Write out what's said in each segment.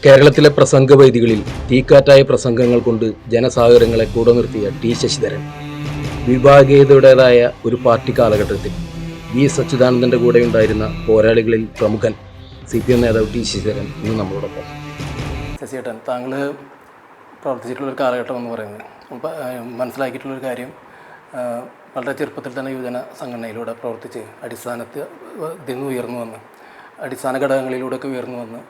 കേരളത്തിലെ പ്രസംഗവേദികളിൽ തീക്കാറ്റായ പ്രസംഗങ്ങൾ കൊണ്ട് ജനസാഗരങ്ങളെ കൂടെ നിർത്തിയ ടി ശശിധരൻ വിഭാഗീയതയുടേതായ ഒരു പാർട്ടി കാലഘട്ടത്തിൽ വി സച്ചിദാനന്ദൻ്റെ കൂടെ ഉണ്ടായിരുന്ന പോരാളികളിൽ പ്രമുഖൻ CPM നേതാവ് ടി ശശിധരൻ ഇന്ന് നമ്മളോടൊപ്പം. ശശിയേട്ടൻ, താങ്കൾ പ്രവർത്തിച്ചിട്ടുള്ളൊരു കാലഘട്ടം എന്ന് പറയുന്നത് മനസ്സിലാക്കിയിട്ടുള്ളൊരു കാര്യം, വളരെ ചെറുപ്പത്തിൽ തന്നെ യുവജന സംഘടനയിലൂടെ പ്രവർത്തിച്ച് അടിസ്ഥാനത്തിൽ നിന്ന് ഉയർന്നു വന്ന് അടിസ്ഥാന ഘടകങ്ങളിലൂടെയൊക്കെ ഉയർന്നു വന്ന്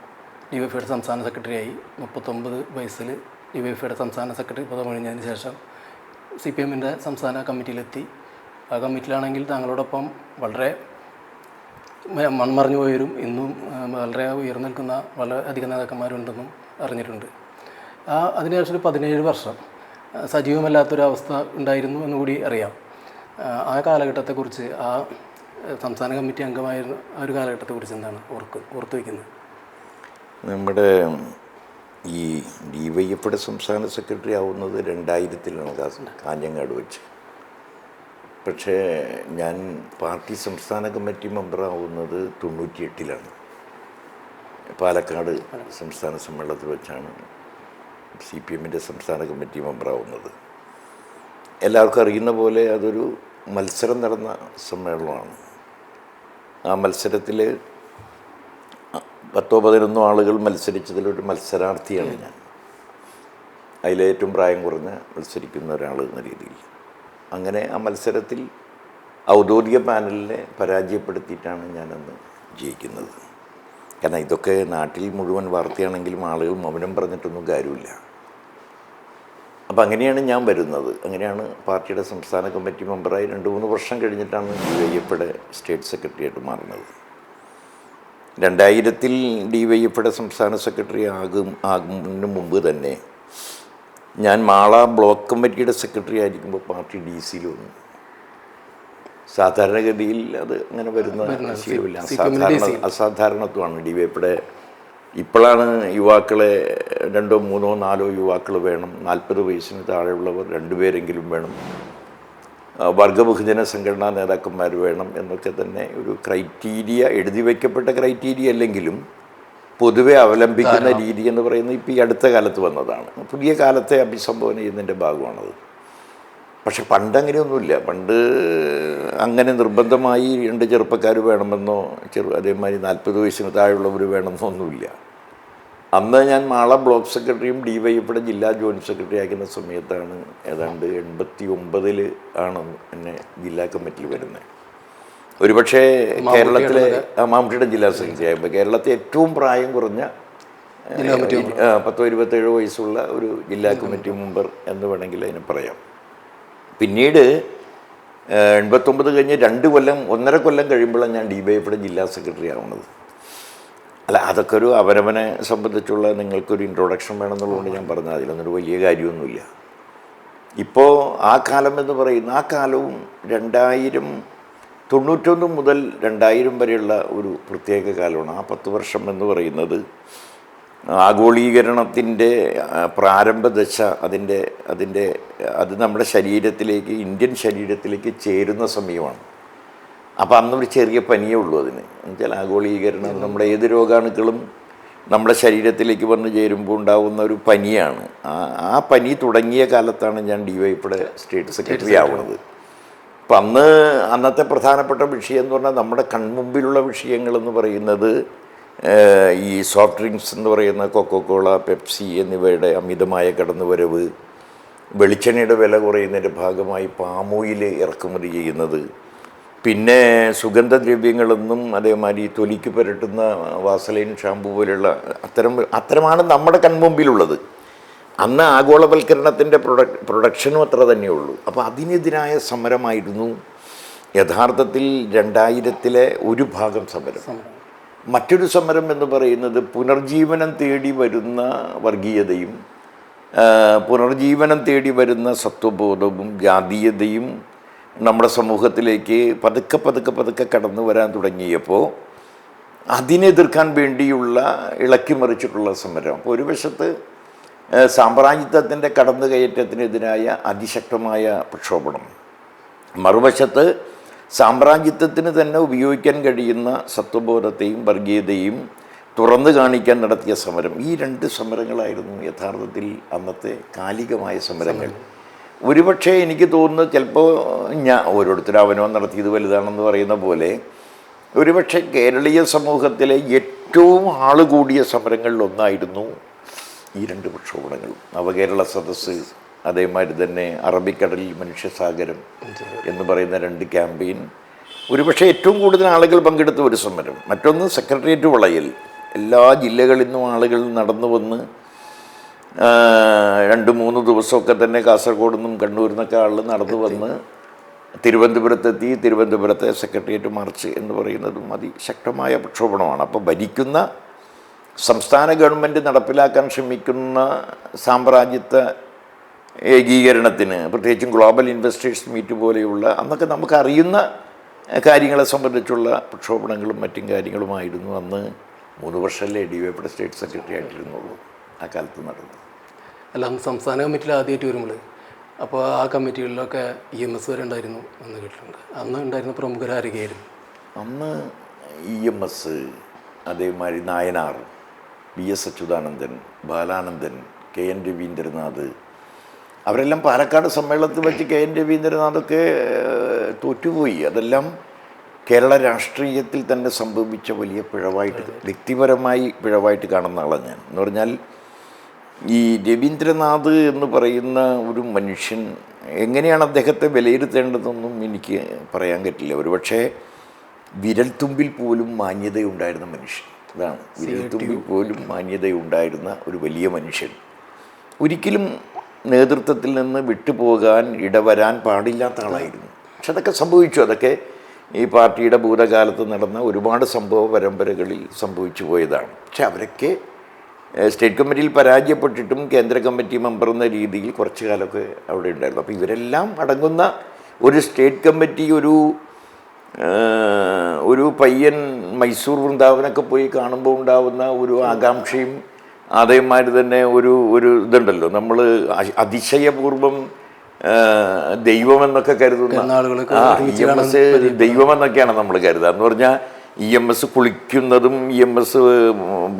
DYFIയുടെ സംസ്ഥാന സെക്രട്ടറിയായി. 39 വയസ്സിൽ DYFIയുടെ സംസ്ഥാന സെക്രട്ടറി പദം ഒഴിഞ്ഞതിന് ശേഷം CPMൻ്റെ സംസ്ഥാന കമ്മിറ്റിയിലെത്തി. ആ കമ്മിറ്റിയിലാണെങ്കിൽ താങ്കളോടൊപ്പം വളരെ മൺമറഞ്ഞു പോയവരും ഇന്നും വളരെ ഉയർന്നു നിൽക്കുന്ന വളരെയധികം നേതാക്കന്മാരുണ്ടെന്നും അറിഞ്ഞിട്ടുണ്ട്. അതിനുശേഷം ഒരു 17 വർഷം സജീവമല്ലാത്തൊരവസ്ഥ ഉണ്ടായിരുന്നു എന്നുകൂടി അറിയാം. ആ കാലഘട്ടത്തെക്കുറിച്ച്, ആ സംസ്ഥാന കമ്മിറ്റി അംഗമായിരുന്ന ആ ഒരു കാലഘട്ടത്തെക്കുറിച്ച് എന്താണ് ഓർത്തു വയ്ക്കുന്നത്? നമ്മുടെ ഈ DYFIയുടെ സംസ്ഥാന സെക്രട്ടറി ആവുന്നത് 2000-ലാണ് കാഞ്ഞങ്ങാട് വെച്ച്. പക്ഷേ ഞാൻ പാർട്ടി സംസ്ഥാന കമ്മിറ്റി മെമ്പറാവുന്നത് 98-ലാണ്. പാലക്കാട് സംസ്ഥാന സമ്മേളനത്തിൽ വെച്ചാണ് CPMൻ്റെ സംസ്ഥാന കമ്മിറ്റി മെമ്പറാവുന്നത്. എല്ലാവർക്കും അറിയുന്ന പോലെ അതൊരു മത്സരം നടന്ന സമ്മേളനമാണ്. ആ മത്സരത്തിൽ 10-11 ആളുകൾ മത്സരിച്ചതിലൊരു മത്സരാർത്ഥിയാണ് ഞാൻ. അതിലേറ്റവും പ്രായം കുറഞ്ഞ മത്സരിക്കുന്ന ഒരാൾ എന്ന രീതിയിൽ. അങ്ങനെ ആ മത്സരത്തിൽ ഔദ്യോഗിക പാനലിനെ പരാജയപ്പെടുത്തിയിട്ടാണ് ഞാനന്ന് ജയിക്കുന്നത്. കാരണം ഇതൊക്കെ നാട്ടിൽ മുഴുവൻ വാർത്തയാണെങ്കിലും ആളുകൾ മൗനം പറഞ്ഞിട്ടൊന്നും കാര്യമില്ല. അപ്പം അങ്ങനെയാണ് ഞാൻ വരുന്നത്. അങ്ങനെയാണ് പാർട്ടിയുടെ സംസ്ഥാന കമ്മിറ്റി മെമ്പറായി 2-3 വർഷം കഴിഞ്ഞിട്ടാണ് DYFIയുടെ സ്റ്റേറ്റ് സെക്രട്ടറി മാറുന്നത്. 2000-ൽ DYFIയുടെ സംസ്ഥാന സെക്രട്ടറി ആകുന്നതിന് മുമ്പ് തന്നെ ഞാൻ മാള ബ്ലോക്ക് കമ്മിറ്റിയുടെ സെക്രട്ടറി ആയിരിക്കുമ്പോൾ പാർട്ടി DC-യിൽ വന്നു. സാധാരണഗതിയിൽ അത് അങ്ങനെ വരുന്ന ശീലമില്ല, അസാധാരണത്വമാണ്. DYFIയുടെ ഇപ്പോഴാണ് യുവാക്കളെ 2, 3, 4 യുവാക്കൾ വേണം, 40 വയസ്സിന് താഴെയുള്ളവർ 2 പേരെങ്കിലും വേണം, വർഗബഹുജന സംഘടനാ നേതാക്കന്മാർ വേണം എന്നൊക്കെ തന്നെ ഒരു ക്രൈറ്റീരിയ, എഴുതി വയ്ക്കപ്പെട്ട ക്രൈറ്റീരിയ അല്ലെങ്കിലും പൊതുവെ അവലംബിക്കുന്ന രീതി എന്ന് പറയുന്നത് ഇപ്പോൾ ഈ അടുത്ത കാലത്ത് വന്നതാണ്. പുതിയ കാലത്തെ അഭിസംബോധന ചെയ്യുന്നതിൻ്റെ ഭാഗമാണത്. പക്ഷെ പണ്ടങ്ങനെയൊന്നുമില്ല. പണ്ട് അങ്ങനെ നിർബന്ധമായി 2 ചെറുപ്പക്കാർ വേണമെന്നോ അതേമാതിരി 40 വയസ്സിന് താഴെയുള്ളവർ വേണമെന്നോ ഒന്നുമില്ല. അന്ന് ഞാൻ മാള ബ്ലോക്ക് സെക്രട്ടറിയും DYFIയുടെ ജില്ലാ ജോയിൻറ്റ് സെക്രട്ടറി ആക്കുന്ന സമയത്താണ് ഏതാണ്ട് 89-ൽ ആണ് എന്നെ ജില്ലാ കമ്മിറ്റിയിൽ വരുന്നത്. ഒരുപക്ഷെ കേരളത്തിലെ മാമുട്ടിയുടെ ജില്ലാ സെക്രട്ടറി ആയപ്പോൾ കേരളത്തിൽ ഏറ്റവും പ്രായം കുറഞ്ഞ 10-27 വയസ്സുള്ള ഒരു ജില്ലാ കമ്മിറ്റി മെമ്പർ എന്ന് വേണമെങ്കിൽ അതിന് പറയാം. പിന്നീട് 89 കഴിഞ്ഞ് 2 കൊല്ലം 1.5 കൊല്ലം കഴിയുമ്പോഴാണ് ഞാൻ DYFIയുടെ ജില്ലാ സെക്രട്ടറി ആവുന്നത്. അല്ല, അതൊക്കെ ഒരു അവനവനെ സംബന്ധിച്ചുള്ള നിങ്ങൾക്കൊരു ഇൻട്രൊഡക്ഷൻ വേണമെന്നുള്ളതുകൊണ്ട് ഞാൻ പറഞ്ഞത്. അതിലൊന്നൊരു വലിയ കാര്യമൊന്നുമില്ല. ഇപ്പോൾ ആ കാലം എന്ന് പറയുന്ന ആ കാലവും 1991 മുതൽ 2000 വരെയുള്ള ഒരു പ്രത്യേക കാലമാണ്. ആ 10 വർഷം എന്ന് പറയുന്നത് ആഗോളീകരണത്തിൻ്റെ പ്രാരംഭ ദശ, അത് നമ്മുടെ ശരീരത്തിലേക്ക്, ഇന്ത്യൻ ശരീരത്തിലേക്ക് ചേരുന്ന സമയമാണ്. അപ്പോൾ അന്നൊരു ചെറിയ പനിയേ ഉള്ളൂ അതിന്. എന്നുവെച്ചാൽ ആഗോളീകരണം നമ്മുടെ ഏത് രോഗാണുക്കളും നമ്മുടെ ശരീരത്തിലേക്ക് വന്ന് ചേരുമ്പോൾ ഉണ്ടാകുന്ന ഒരു പനിയാണ്. ആ പനി തുടങ്ങിയ കാലത്താണ് ഞാൻ DYFIയുടെ സ്റ്റേറ്റ് സെക്രട്ടറി ആവുന്നത്. അപ്പം അന്നത്തെ പ്രധാനപ്പെട്ട വിഷയം എന്ന് പറഞ്ഞാൽ നമ്മുടെ കൺമുമ്പിലുള്ള വിഷയങ്ങളെന്ന് പറയുന്നത് ഈ സോഫ്റ്റ് ഡ്രിങ്ക്സ് എന്ന് പറയുന്ന കൊക്കോകോള, പെപ്സി എന്നിവയുടെ അമിതമായ കടന്നുവരവ്, വെളിച്ചെണ്ണയുടെ വില കുറയുന്നതിൻ്റെ ഭാഗമായി പാം ഓയിൽ ഇറക്കുമതി ചെയ്യുന്നത്, പിന്നെ സുഗന്ധദ്രവ്യങ്ങളെന്നും അതേമാതിരി തൊലിക്ക് പുരട്ടുന്ന വാസലൈൻ, ഷാമ്പു പോലെയുള്ള അത്തരമാണ് നമ്മുടെ കൺമുമ്പിലുള്ളത്. അന്ന് ആഗോളവൽക്കരണത്തിൻ്റെ പ്രൊഡക്ഷനും അത്ര തന്നെയുള്ളൂ. അപ്പോൾ അതിനെതിരായ സമരമായിരുന്നു യഥാർത്ഥത്തിൽ 2000-ലെ ഒരു ഭാഗം സമരം. മറ്റൊരു സമരം എന്ന് പറയുന്നത് പുനർജീവനം തേടി വരുന്ന വർഗീയതയും പുനർജീവനം തേടി വരുന്ന സത്വബോധവും ജാതീയതയും നമ്മുടെ സമൂഹത്തിലേക്ക് പതുക്കെ കടന്നു വരാൻ തുടങ്ങിയപ്പോൾ അതിനെതിർക്കാൻ വേണ്ടിയുള്ള ഇളക്കിമറിച്ചിട്ടുള്ള സമരം. അപ്പോൾ ഒരു വശത്ത് സാമ്രാജ്യത്വത്തിൻ്റെ കടന്നുകയറ്റത്തിനെതിരായ അതിശക്തമായ പ്രക്ഷോഭണം, മറുവശത്ത് സാമ്രാജ്യത്വത്തിന് തന്നെ ഉപയോഗിക്കാൻ കഴിയുന്ന സത്വബോധത്തെയും വർഗീയതയും തുറന്നു കാണിക്കാൻ നടത്തിയ സമരം, ഈ 2 സമരങ്ങളായിരുന്നു യഥാർത്ഥത്തിൽ അന്നത്തെ കാലികമായ സമരങ്ങൾ. ഒരുപക്ഷെ എനിക്ക് തോന്നുന്നത് ചിലപ്പോൾ ഓരോരുത്തരും അവനവൻ നടത്തിയത് വലുതാണെന്ന് പറയുന്ന പോലെ ഒരുപക്ഷെ കേരളീയ സമൂഹത്തിലെ ഏറ്റവും ആളുകൂടിയ സമരങ്ങളിലൊന്നായിരുന്നു ഈ 2 പ്രക്ഷോഭണങ്ങളും. നവകേരള സദസ്സ്, അതേമാതിരി തന്നെ അറബിക്കടലിൽ മനുഷ്യസാഗരം എന്ന് പറയുന്ന 2 ക്യാമ്പയിൻ, ഒരുപക്ഷെ ഏറ്റവും കൂടുതൽ ആളുകൾ പങ്കെടുത്ത ഒരു സമരം. മറ്റൊന്ന് സെക്രട്ടേറിയറ്റ് വളയൽ. എല്ലാ ജില്ലകളിൽ നിന്നും ആളുകൾ നടന്നു വന്ന് 2-3 ദിവസമൊക്കെ തന്നെ കാസർഗോഡ് നിന്നും കണ്ണൂരിൽ നിന്നൊക്കെ ആളുകൾ നടന്നു വന്ന് തിരുവനന്തപുരത്തെത്തി. തിരുവനന്തപുരത്തെ സെക്രട്ടേറിയറ്റ് മാർച്ച് എന്ന് പറയുന്നതും അതിശക്തമായ പ്രക്ഷോഭണമാണ്. അപ്പോൾ ഭരിക്കുന്ന സംസ്ഥാന ഗവൺമെൻറ് നടപ്പിലാക്കാൻ ശ്രമിക്കുന്ന സാമ്രാജ്യത്വ ഏകീകരണത്തിന്, പ്രത്യേകിച്ചും ഗ്ലോബൽ ഇൻവെസ്റ്റേഴ്സ് മീറ്റ് പോലെയുള്ള അന്നൊക്കെ നമുക്കറിയുന്ന കാര്യങ്ങളെ സംബന്ധിച്ചുള്ള പ്രക്ഷോഭണങ്ങളും മറ്റും കാര്യങ്ങളുമായിരുന്നു അന്ന്. 3 വർഷമല്ലേ DYFയുടെ സ്റ്റേറ്റ് സെക്രട്ടറി ആയിട്ടിരുന്നുള്ളൂ ആ കാലത്ത് നടന്നു. അല്ല, അന്ന് സംസ്ഥാന കമ്മിറ്റിയിൽ ആദ്യമായിട്ട് വരുമ്പോൾ അപ്പോൾ ആ കമ്മിറ്റികളിലൊക്കെ EMS വരെ ഉണ്ടായിരുന്നു എന്ന് കേട്ടിട്ടുണ്ട്. അന്ന് ഉണ്ടായിരുന്ന പ്രമുഖരായിരിക്കും അന്ന് EMS, അതേമാതിരി നായനാർ, VS അച്യുതാനന്ദൻ, ബാലാനന്ദൻ, KN രവീന്ദ്രനാഥ്, അവരെല്ലാം പാലക്കാട് സമ്മേളനത്തിൽ വെച്ച് KN രവീന്ദ്രനാഥൊക്കെ തോറ്റുപോയി. അതെല്ലാം കേരള രാഷ്ട്രീയത്തിൽ തന്നെ സംഭവിച്ച വലിയ പിഴവായിട്ട്, വ്യക്തിപരമായി പിഴവായിട്ട് കാണുന്ന ആളാണ് ഞാൻ. എന്ന് പറഞ്ഞാൽ ഈ രവീന്ദ്രനാഥ് എന്ന് പറയുന്ന ഒരു മനുഷ്യൻ എങ്ങനെയാണ് അദ്ദേഹത്തെ വിലയിരുത്തേണ്ടതെന്നൊന്നും എനിക്ക് പറയാൻ പറ്റില്ല. ഒരുപക്ഷെ വിരൽത്തുമ്പിൽ പോലും മാന്യതയുണ്ടായിരുന്ന മനുഷ്യൻ. അതാണ്, വിരൽത്തുമ്പിൽ പോലും മാന്യതയുണ്ടായിരുന്ന ഒരു വലിയ മനുഷ്യൻ. ഒരിക്കലും നേതൃത്വത്തിൽ നിന്ന് വിട്ടുപോകാൻ ഇടവരാൻ പാടില്ലാത്ത ആളായിരുന്നു. പക്ഷെ അതൊക്കെ സംഭവിച്ചു. അതൊക്കെ ഈ പാർട്ടിയുടെ ഭൂതകാലത്ത് നടന്ന ഒരുപാട് സംഭവ പരമ്പരകളിൽ സംഭവിച്ചു പോയതാണ്. പക്ഷെ അവരൊക്കെ സ്റ്റേറ്റ് കമ്മിറ്റിയിൽ പരാജയപ്പെട്ടിട്ടും കേന്ദ്ര കമ്മിറ്റി മെമ്പർ എന്ന രീതിയിൽ കുറച്ചു കാലമൊക്കെ അവിടെ ഉണ്ടായിരുന്നു. അപ്പോൾ ഇവരെല്ലാം അടങ്ങുന്ന ഒരു സ്റ്റേറ്റ് കമ്മിറ്റി, ഒരു പയ്യൻ മൈസൂർ വൃന്ദാവനൊക്കെ പോയി കാണുമ്പോൾ ഉണ്ടാവുന്ന ഒരു ആകാംക്ഷയും, അതേമാതിരി തന്നെ ഒരു ഇതുണ്ടല്ലോ, നമ്മൾ അതിശയപൂർവം ദൈവമെന്നൊക്കെ കരുതുന്ന EMS ദൈവമെന്നൊക്കെയാണ് നമ്മൾ കരുതുക. എന്ന് പറഞ്ഞാൽ EMS കുളിക്കുന്നതും EMS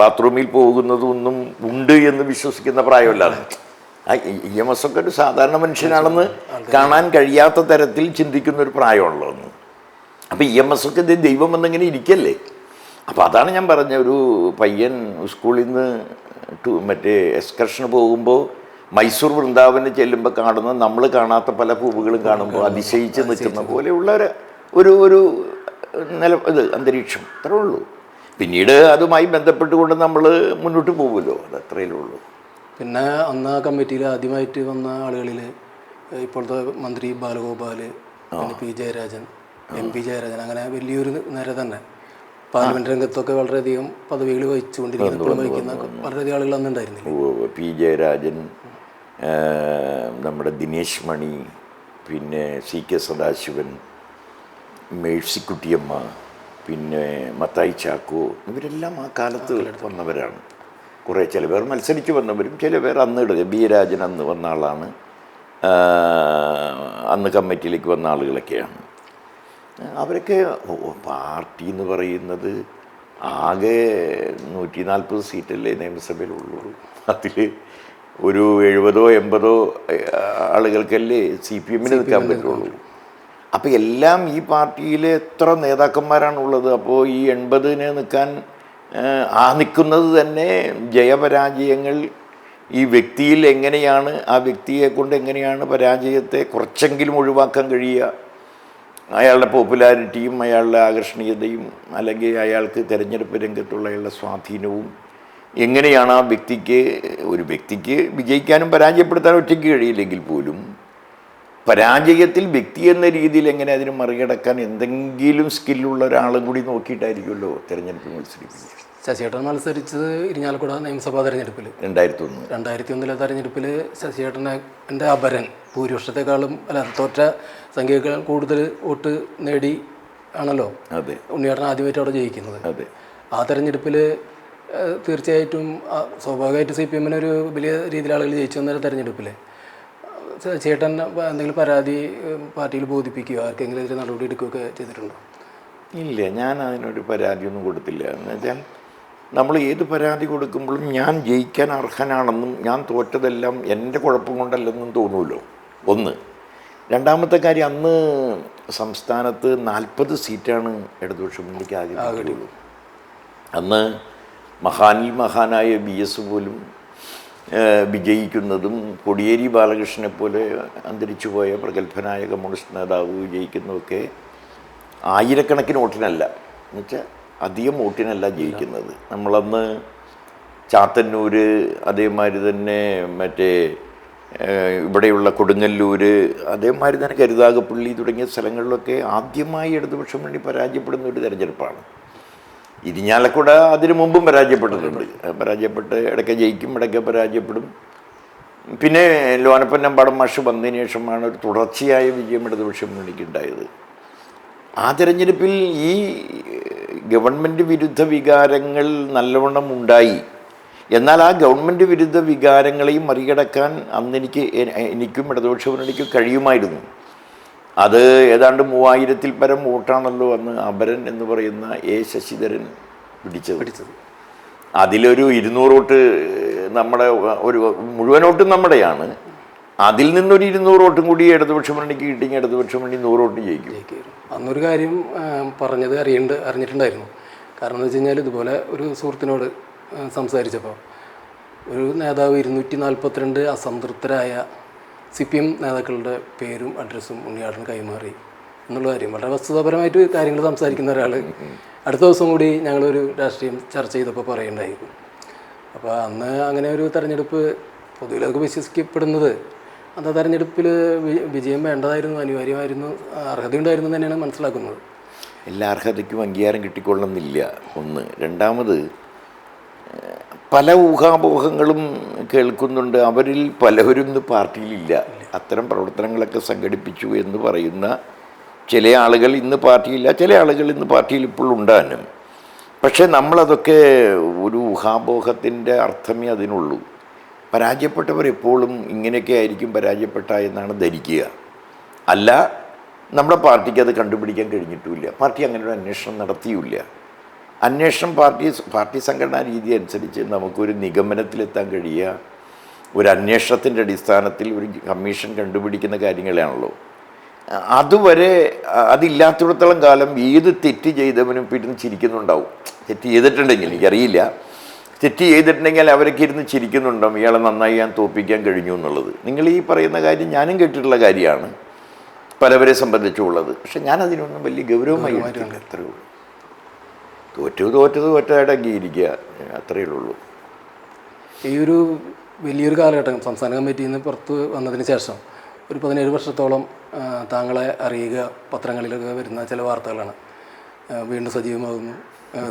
ബാത്റൂമിൽ പോകുന്നതും ഒന്നും ഉണ്ട് എന്ന് വിശ്വസിക്കുന്ന പ്രായമല്ലാതെ EMS ഒക്കെ ഒരു സാധാരണ മനുഷ്യനാണെന്ന് കാണാൻ കഴിയാത്ത തരത്തിൽ ചിന്തിക്കുന്ന ഒരു പ്രായമുള്ളൂ ഒന്ന്. അപ്പോൾ EMS ഒക്കെ ദൈവം എന്നിങ്ങനെ ഇരിക്കല്ലേ. അപ്പോൾ അതാണ് ഞാൻ പറഞ്ഞ, ഒരു പയ്യൻ സ്കൂളിൽ നിന്ന് മറ്റേ എക്സ്കർഷന് പോകുമ്പോൾ മൈസൂർ വൃന്ദാവന് ചെല്ലുമ്പോൾ കാണുന്ന നമ്മൾ കാണാത്ത പല പൂവുകളും കാണുമ്പോൾ അതിശയിച്ച് നിൽക്കുന്ന പോലെയുള്ള ഒരു അന്തരീക്ഷം, അത്രേ ഉള്ളൂ. പിന്നീട് അതുമായി ബന്ധപ്പെട്ടുകൊണ്ട് നമ്മൾ മുന്നോട്ട് പോകുമല്ലോ, അത് അത്രയേ ഉള്ളൂ. പിന്നെ അന്ന് ആ കമ്മിറ്റിയിൽ ആദ്യമായിട്ട് വന്ന ആളുകളിൽ ഇപ്പോഴത്തെ മന്ത്രി ബാലഗോപാൽ, പിന്നെ P ജയരാജൻ, MP ജയരാജൻ, അങ്ങനെ വലിയൊരു നിര തന്നെ പാർലമെന്റ് രംഗത്തൊക്കെ വളരെയധികം പദവികൾ വഹിച്ചുകൊണ്ടിരിക്കുന്ന വളരെയധികം ആളുകൾ അന്നുണ്ടായിരുന്നില്ല. P ജയരാജൻ, നമ്മുടെ ദിനേശ് മണി, പിന്നെ CK സദാശിവൻ, മേഴ്സിക്കുട്ടിയമ്മ, പിന്നെ മത്തായി ചാക്കോ, ഇവരെല്ലാം ആ കാലത്ത് വന്നവരാണ്. കുറേ ചില പേർ മത്സരിച്ച് വന്നവരും ചില പേർ അന്ന് B രാജൻ അന്ന് വന്ന ആളാണ്. അന്ന് കമ്മിറ്റിയിലേക്ക് വന്ന ആളുകളൊക്കെയാണ്. അവരൊക്കെ പാർട്ടി എന്ന് പറയുന്നത് ആകെ 140 സീറ്റല്ലേ നിയമസഭയിലുള്ളൂ. അതിൽ ഒരു 70-80 ആളുകൾക്കല്ലേ CPM-ന് നിൽക്കാൻ പറ്റുള്ളൂ. അപ്പോൾ എല്ലാം ഈ പാർട്ടിയിൽ എത്ര നേതാക്കന്മാരാണുള്ളത്. അപ്പോൾ ഈ 80-ന് നിൽക്കാൻ നിൽക്കുന്നത് തന്നെ ജയപരാജയങ്ങൾ ഈ വ്യക്തിയിൽ എങ്ങനെയാണ്, ആ വ്യക്തിയെ കൊണ്ട് എങ്ങനെയാണ് പരാജയത്തെ കുറച്ചെങ്കിലും ഒഴിവാക്കാൻ കഴിയുക, അയാളുടെ പോപ്പുലാരിറ്റിയും അയാളുടെ ആകർഷണീയതയും അല്ലെങ്കിൽ അയാൾക്ക് തിരഞ്ഞെടുപ്പ് രംഗത്തുള്ള അയാളുടെ സ്വാധീനവും എങ്ങനെയാണ് ആ ഒരു വ്യക്തിക്ക് വിജയിക്കാനും പരാജയപ്പെടുത്താനും ഒറ്റയ്ക്ക് കഴിയില്ലെങ്കിൽ പോലും പരാജയത്തിൽ വ്യക്തി എന്ന രീതിയിൽ എങ്ങനെ അതിന് മറികടക്കാൻ എന്തെങ്കിലും സ്കില്ലുള്ള ഒരാളും കൂടി നോക്കിയിട്ടായിരിക്കുമല്ലോ തിരഞ്ഞെടുപ്പ് മത്സരിക്കുന്നത്. ശശിയേട്ടൻ മത്സരിച്ചത് ഇരിഞ്ഞാലക്കുട നിയമസഭാ തെരഞ്ഞെടുപ്പിൽ 2001 തെരഞ്ഞെടുപ്പിൽ ശശിയേട്ടൻ്റെ അപരൻ ഭൂരിപക്ഷത്തെക്കാളും തോറ്റ സംഖ്യയേക്കാൾ കൂടുതൽ വോട്ട് നേടി ആണല്ലോ ഉണ്ണിയേട്ടൻ ആദ്യമായിട്ട് അവിടെ ജയിക്കുന്നത്. ആ തെരഞ്ഞെടുപ്പിൽ തീർച്ചയായിട്ടും സ്വാഭാവികമായിട്ട് CPM-ന് ഒരു വലിയ രീതിയിൽ ആളുകൾ ജയിച്ചു വന്ന തെരഞ്ഞെടുപ്പിൽ ചേട്ടൻ എന്തെങ്കിലും പരാതി പാർട്ടിയിൽ ബോധിപ്പിക്കുകയോ ആർക്കെങ്കിലും എതിരെ നടപടി എടുക്കുകയൊക്കെ ചെയ്തിട്ടുണ്ടോ? ഇല്ല, ഞാൻ അതിനൊരു പരാതിയൊന്നും കൊടുത്തില്ല. എന്ന് വെച്ചാൽ നമ്മൾ ഏത് പരാതി കൊടുക്കുമ്പോഴും ഞാൻ ജയിക്കാൻ അർഹനാണെന്നും ഞാൻ തോറ്റതെല്ലാം എൻ്റെ കുഴപ്പം കൊണ്ടല്ലെന്നും തോന്നുമല്ലോ. ഒന്ന്. രണ്ടാമത്തെ കാര്യം, അന്ന് സംസ്ഥാനത്ത് 40 സീറ്റാണ് ഇടതുപക്ഷ മുന്നണിക്ക് ആകെ കിട്ടിയുള്ളൂ. അന്ന് മഹാനിൽ മഹാനായ BS പോലും വിജയിക്കുന്നതും കോടിയേരി ബാലകൃഷ്ണനെ പോലെ അന്തരിച്ചു പോയ പ്രഗത്ഭനായ കമ്മ്യൂണിസ്റ്റ് നേതാവ് വിജയിക്കുന്നതൊക്കെ ആയിരക്കണക്കിന് വോട്ടിനല്ല, എന്നുവെച്ചാൽ അധികം വോട്ടിനല്ല ജയിക്കുന്നത്. നമ്മളന്ന് ചാത്തന്നൂർ, അതേമാതിരി തന്നെ മറ്റേ ഇവിടെയുള്ള കൊടുങ്ങല്ലൂർ, അതേമാതിരി തന്നെ കരുതാകപ്പള്ളി തുടങ്ങിയ സ്ഥലങ്ങളിലൊക്കെ ആദ്യമായി ഇടതുപക്ഷം വേണ്ടി പരാജയപ്പെടുന്ന ഒരു തെരഞ്ഞെടുപ്പാണ്. ഇരിഞ്ഞാലക്കുട അതിനു മുമ്പും പരാജയപ്പെട്ടിട്ടുണ്ട്. പരാജയപ്പെട്ട് ഇടയ്ക്ക് ജയിക്കും, ഇടയ്ക്ക് പരാജയപ്പെടും. പിന്നെ ലോനപ്പന്നമ്പാടം മാഷ് വന്നതിന് ശേഷമാണ് ഒരു തുടർച്ചയായ വിജയം ഇടതുപക്ഷം മുന്നണിക്കുണ്ടായത്. ആ തെരഞ്ഞെടുപ്പിൽ ഈ ഗവൺമെൻറ് വിരുദ്ധ വികാരങ്ങൾ നല്ലവണ്ണം ഉണ്ടായി. എന്നാൽ ആ ഗവൺമെൻറ് വിരുദ്ധ വികാരങ്ങളെയും മറികടക്കാൻ എനിക്കും ഇടതുപക്ഷ മുന്നണിക്കും കഴിയുമായിരുന്നു. അത് ഏതാണ്ട് 3000-ൽ പരം വോട്ടാണല്ലോ അന്ന് അപരൻ എന്ന് പറയുന്ന ശശിധരൻ പിടിച്ചത്. അതിലൊരു 200 വോട്ട് നമ്മുടെ ഒരു മുഴുവൻ വോട്ടും നമ്മുടെയാണ്. അതിൽ നിന്നൊരു 200 വോട്ടും കൂടി ഇടതുപക്ഷ മുന്നണിക്ക് കിട്ടിയെങ്കിൽ ഇടതുപക്ഷ മുന്നണി 100 വോട്ട് ജയിക്കും. അന്നൊരു കാര്യം പറഞ്ഞത് അറിഞ്ഞിട്ടുണ്ടായിരുന്നു. കാരണം എന്ന് വെച്ച് കഴിഞ്ഞാൽ ഇതുപോലെ ഒരു സുഹൃത്തിനോട് സംസാരിച്ചപ്പോൾ ഒരു നേതാവ് 242 അസംതൃപ്തരായ CPM നേതാക്കളുടെ പേരും അഡ്രസ്സും ഉണ്ണിയാടന് കൈമാറി എന്നുള്ള കാര്യം, വളരെ വസ്തുതാപരമായിട്ട് കാര്യങ്ങൾ സംസാരിക്കുന്ന ഒരാൾ അടുത്ത ദിവസം കൂടി ഞങ്ങളൊരു രാഷ്ട്രീയം ചർച്ച ചെയ്തപ്പോൾ പറയുണ്ടായിരുന്നു. അപ്പോൾ അന്ന് അങ്ങനെ ഒരു തെരഞ്ഞെടുപ്പ് പൊതുവിലൊക്കെ വിശ്വസിക്കപ്പെടുന്നത് അന്ന് തെരഞ്ഞെടുപ്പിൽ വിജയം വേണ്ടതായിരുന്നു, അനിവാര്യമായിരുന്നു, അർഹതയുണ്ടായിരുന്നു തന്നെയാണ് മനസ്സിലാക്കുന്നത്. എല്ലാ അർഹതയ്ക്കും അംഗീകാരം കിട്ടിക്കൊള്ളണമെന്നില്ല, ഒന്ന്. രണ്ടാമത്, പല ഊഹാപോഹങ്ങളും കേൾക്കുന്നുണ്ട്. അവരിൽ പലവരും ഇന്ന് പാർട്ടിയിലില്ല. അത്തരം പ്രവർത്തനങ്ങളൊക്കെ സംഘടിപ്പിച്ചു എന്ന് പറയുന്ന ചില ആളുകൾ ഇന്ന് പാർട്ടിയില്ല, ചില ആളുകൾ ഇന്ന് പാർട്ടിയിൽ ഇപ്പോൾ ഉണ്ടാനും. പക്ഷേ നമ്മളതൊക്കെ ഒരു ഊഹാപോഹത്തിൻ്റെ അർത്ഥമേ അതിനുള്ളൂ. പരാജയപ്പെട്ടവർ എപ്പോഴും ഇങ്ങനെയൊക്കെ ആയിരിക്കും പരാജയപ്പെട്ട എന്നാണ് ധരിക്കുക. അല്ല, നമ്മുടെ പാർട്ടിക്ക് അത് കണ്ടുപിടിക്കാൻ കഴിഞ്ഞിട്ടുമില്ല. പാർട്ടി അങ്ങനെ ഒരു അന്വേഷണം നടത്തിയില്ല. അന്വേഷണം പാർട്ടി സംഘടനാ രീതി അനുസരിച്ച് നമുക്കൊരു നിഗമനത്തിലെത്താൻ കഴിയുക ഒരു അന്വേഷണത്തിൻ്റെ അടിസ്ഥാനത്തിൽ ഒരു കമ്മീഷൻ കണ്ടുപിടിക്കുന്ന കാര്യങ്ങളാണല്ലോ. അതുവരെ അതില്ലാത്തിടത്തോളം കാലം ഏത് തെറ്റ് ചെയ്തവനും ഇരുന്ന് ചിരിക്കുന്നുണ്ടാവും. തെറ്റ് ചെയ്തിട്ടുണ്ടെങ്കിൽ, എനിക്കറിയില്ല, തെറ്റ് ചെയ്തിട്ടുണ്ടെങ്കിൽ അവരൊക്കെ ഇരുന്ന് ചിരിക്കുന്നുണ്ടാവും, ഇയാളെ നന്നായി ഞാൻ തോൽപ്പിക്കാൻ കഴിഞ്ഞു എന്നുള്ളത്. നിങ്ങൾ ഈ പറയുന്ന കാര്യം ഞാനും കേട്ടിട്ടുള്ള കാര്യമാണ്, പലവരെ സംബന്ധിച്ചുള്ളത്. പക്ഷെ ഞാനതിനൊന്നും വലിയ ഗൗരവമായി എടുത്തില്ല. അത്രയേ ഉള്ളൂ. തോറ്റതായിട്ട് അംഗീകരിക്കുക, അത്രയേ ഉള്ളൂ. ഈ ഒരു വലിയൊരു കാലഘട്ടം സംസ്ഥാന കമ്മിറ്റിയിൽ നിന്ന് പുറത്ത് വന്നതിന് ശേഷം ഒരു 17 വർഷത്തോളം താങ്കളെ അറിയുക പത്രങ്ങളിലൊക്കെ വരുന്ന ചില വാർത്തകളാണ്. വീണ്ടും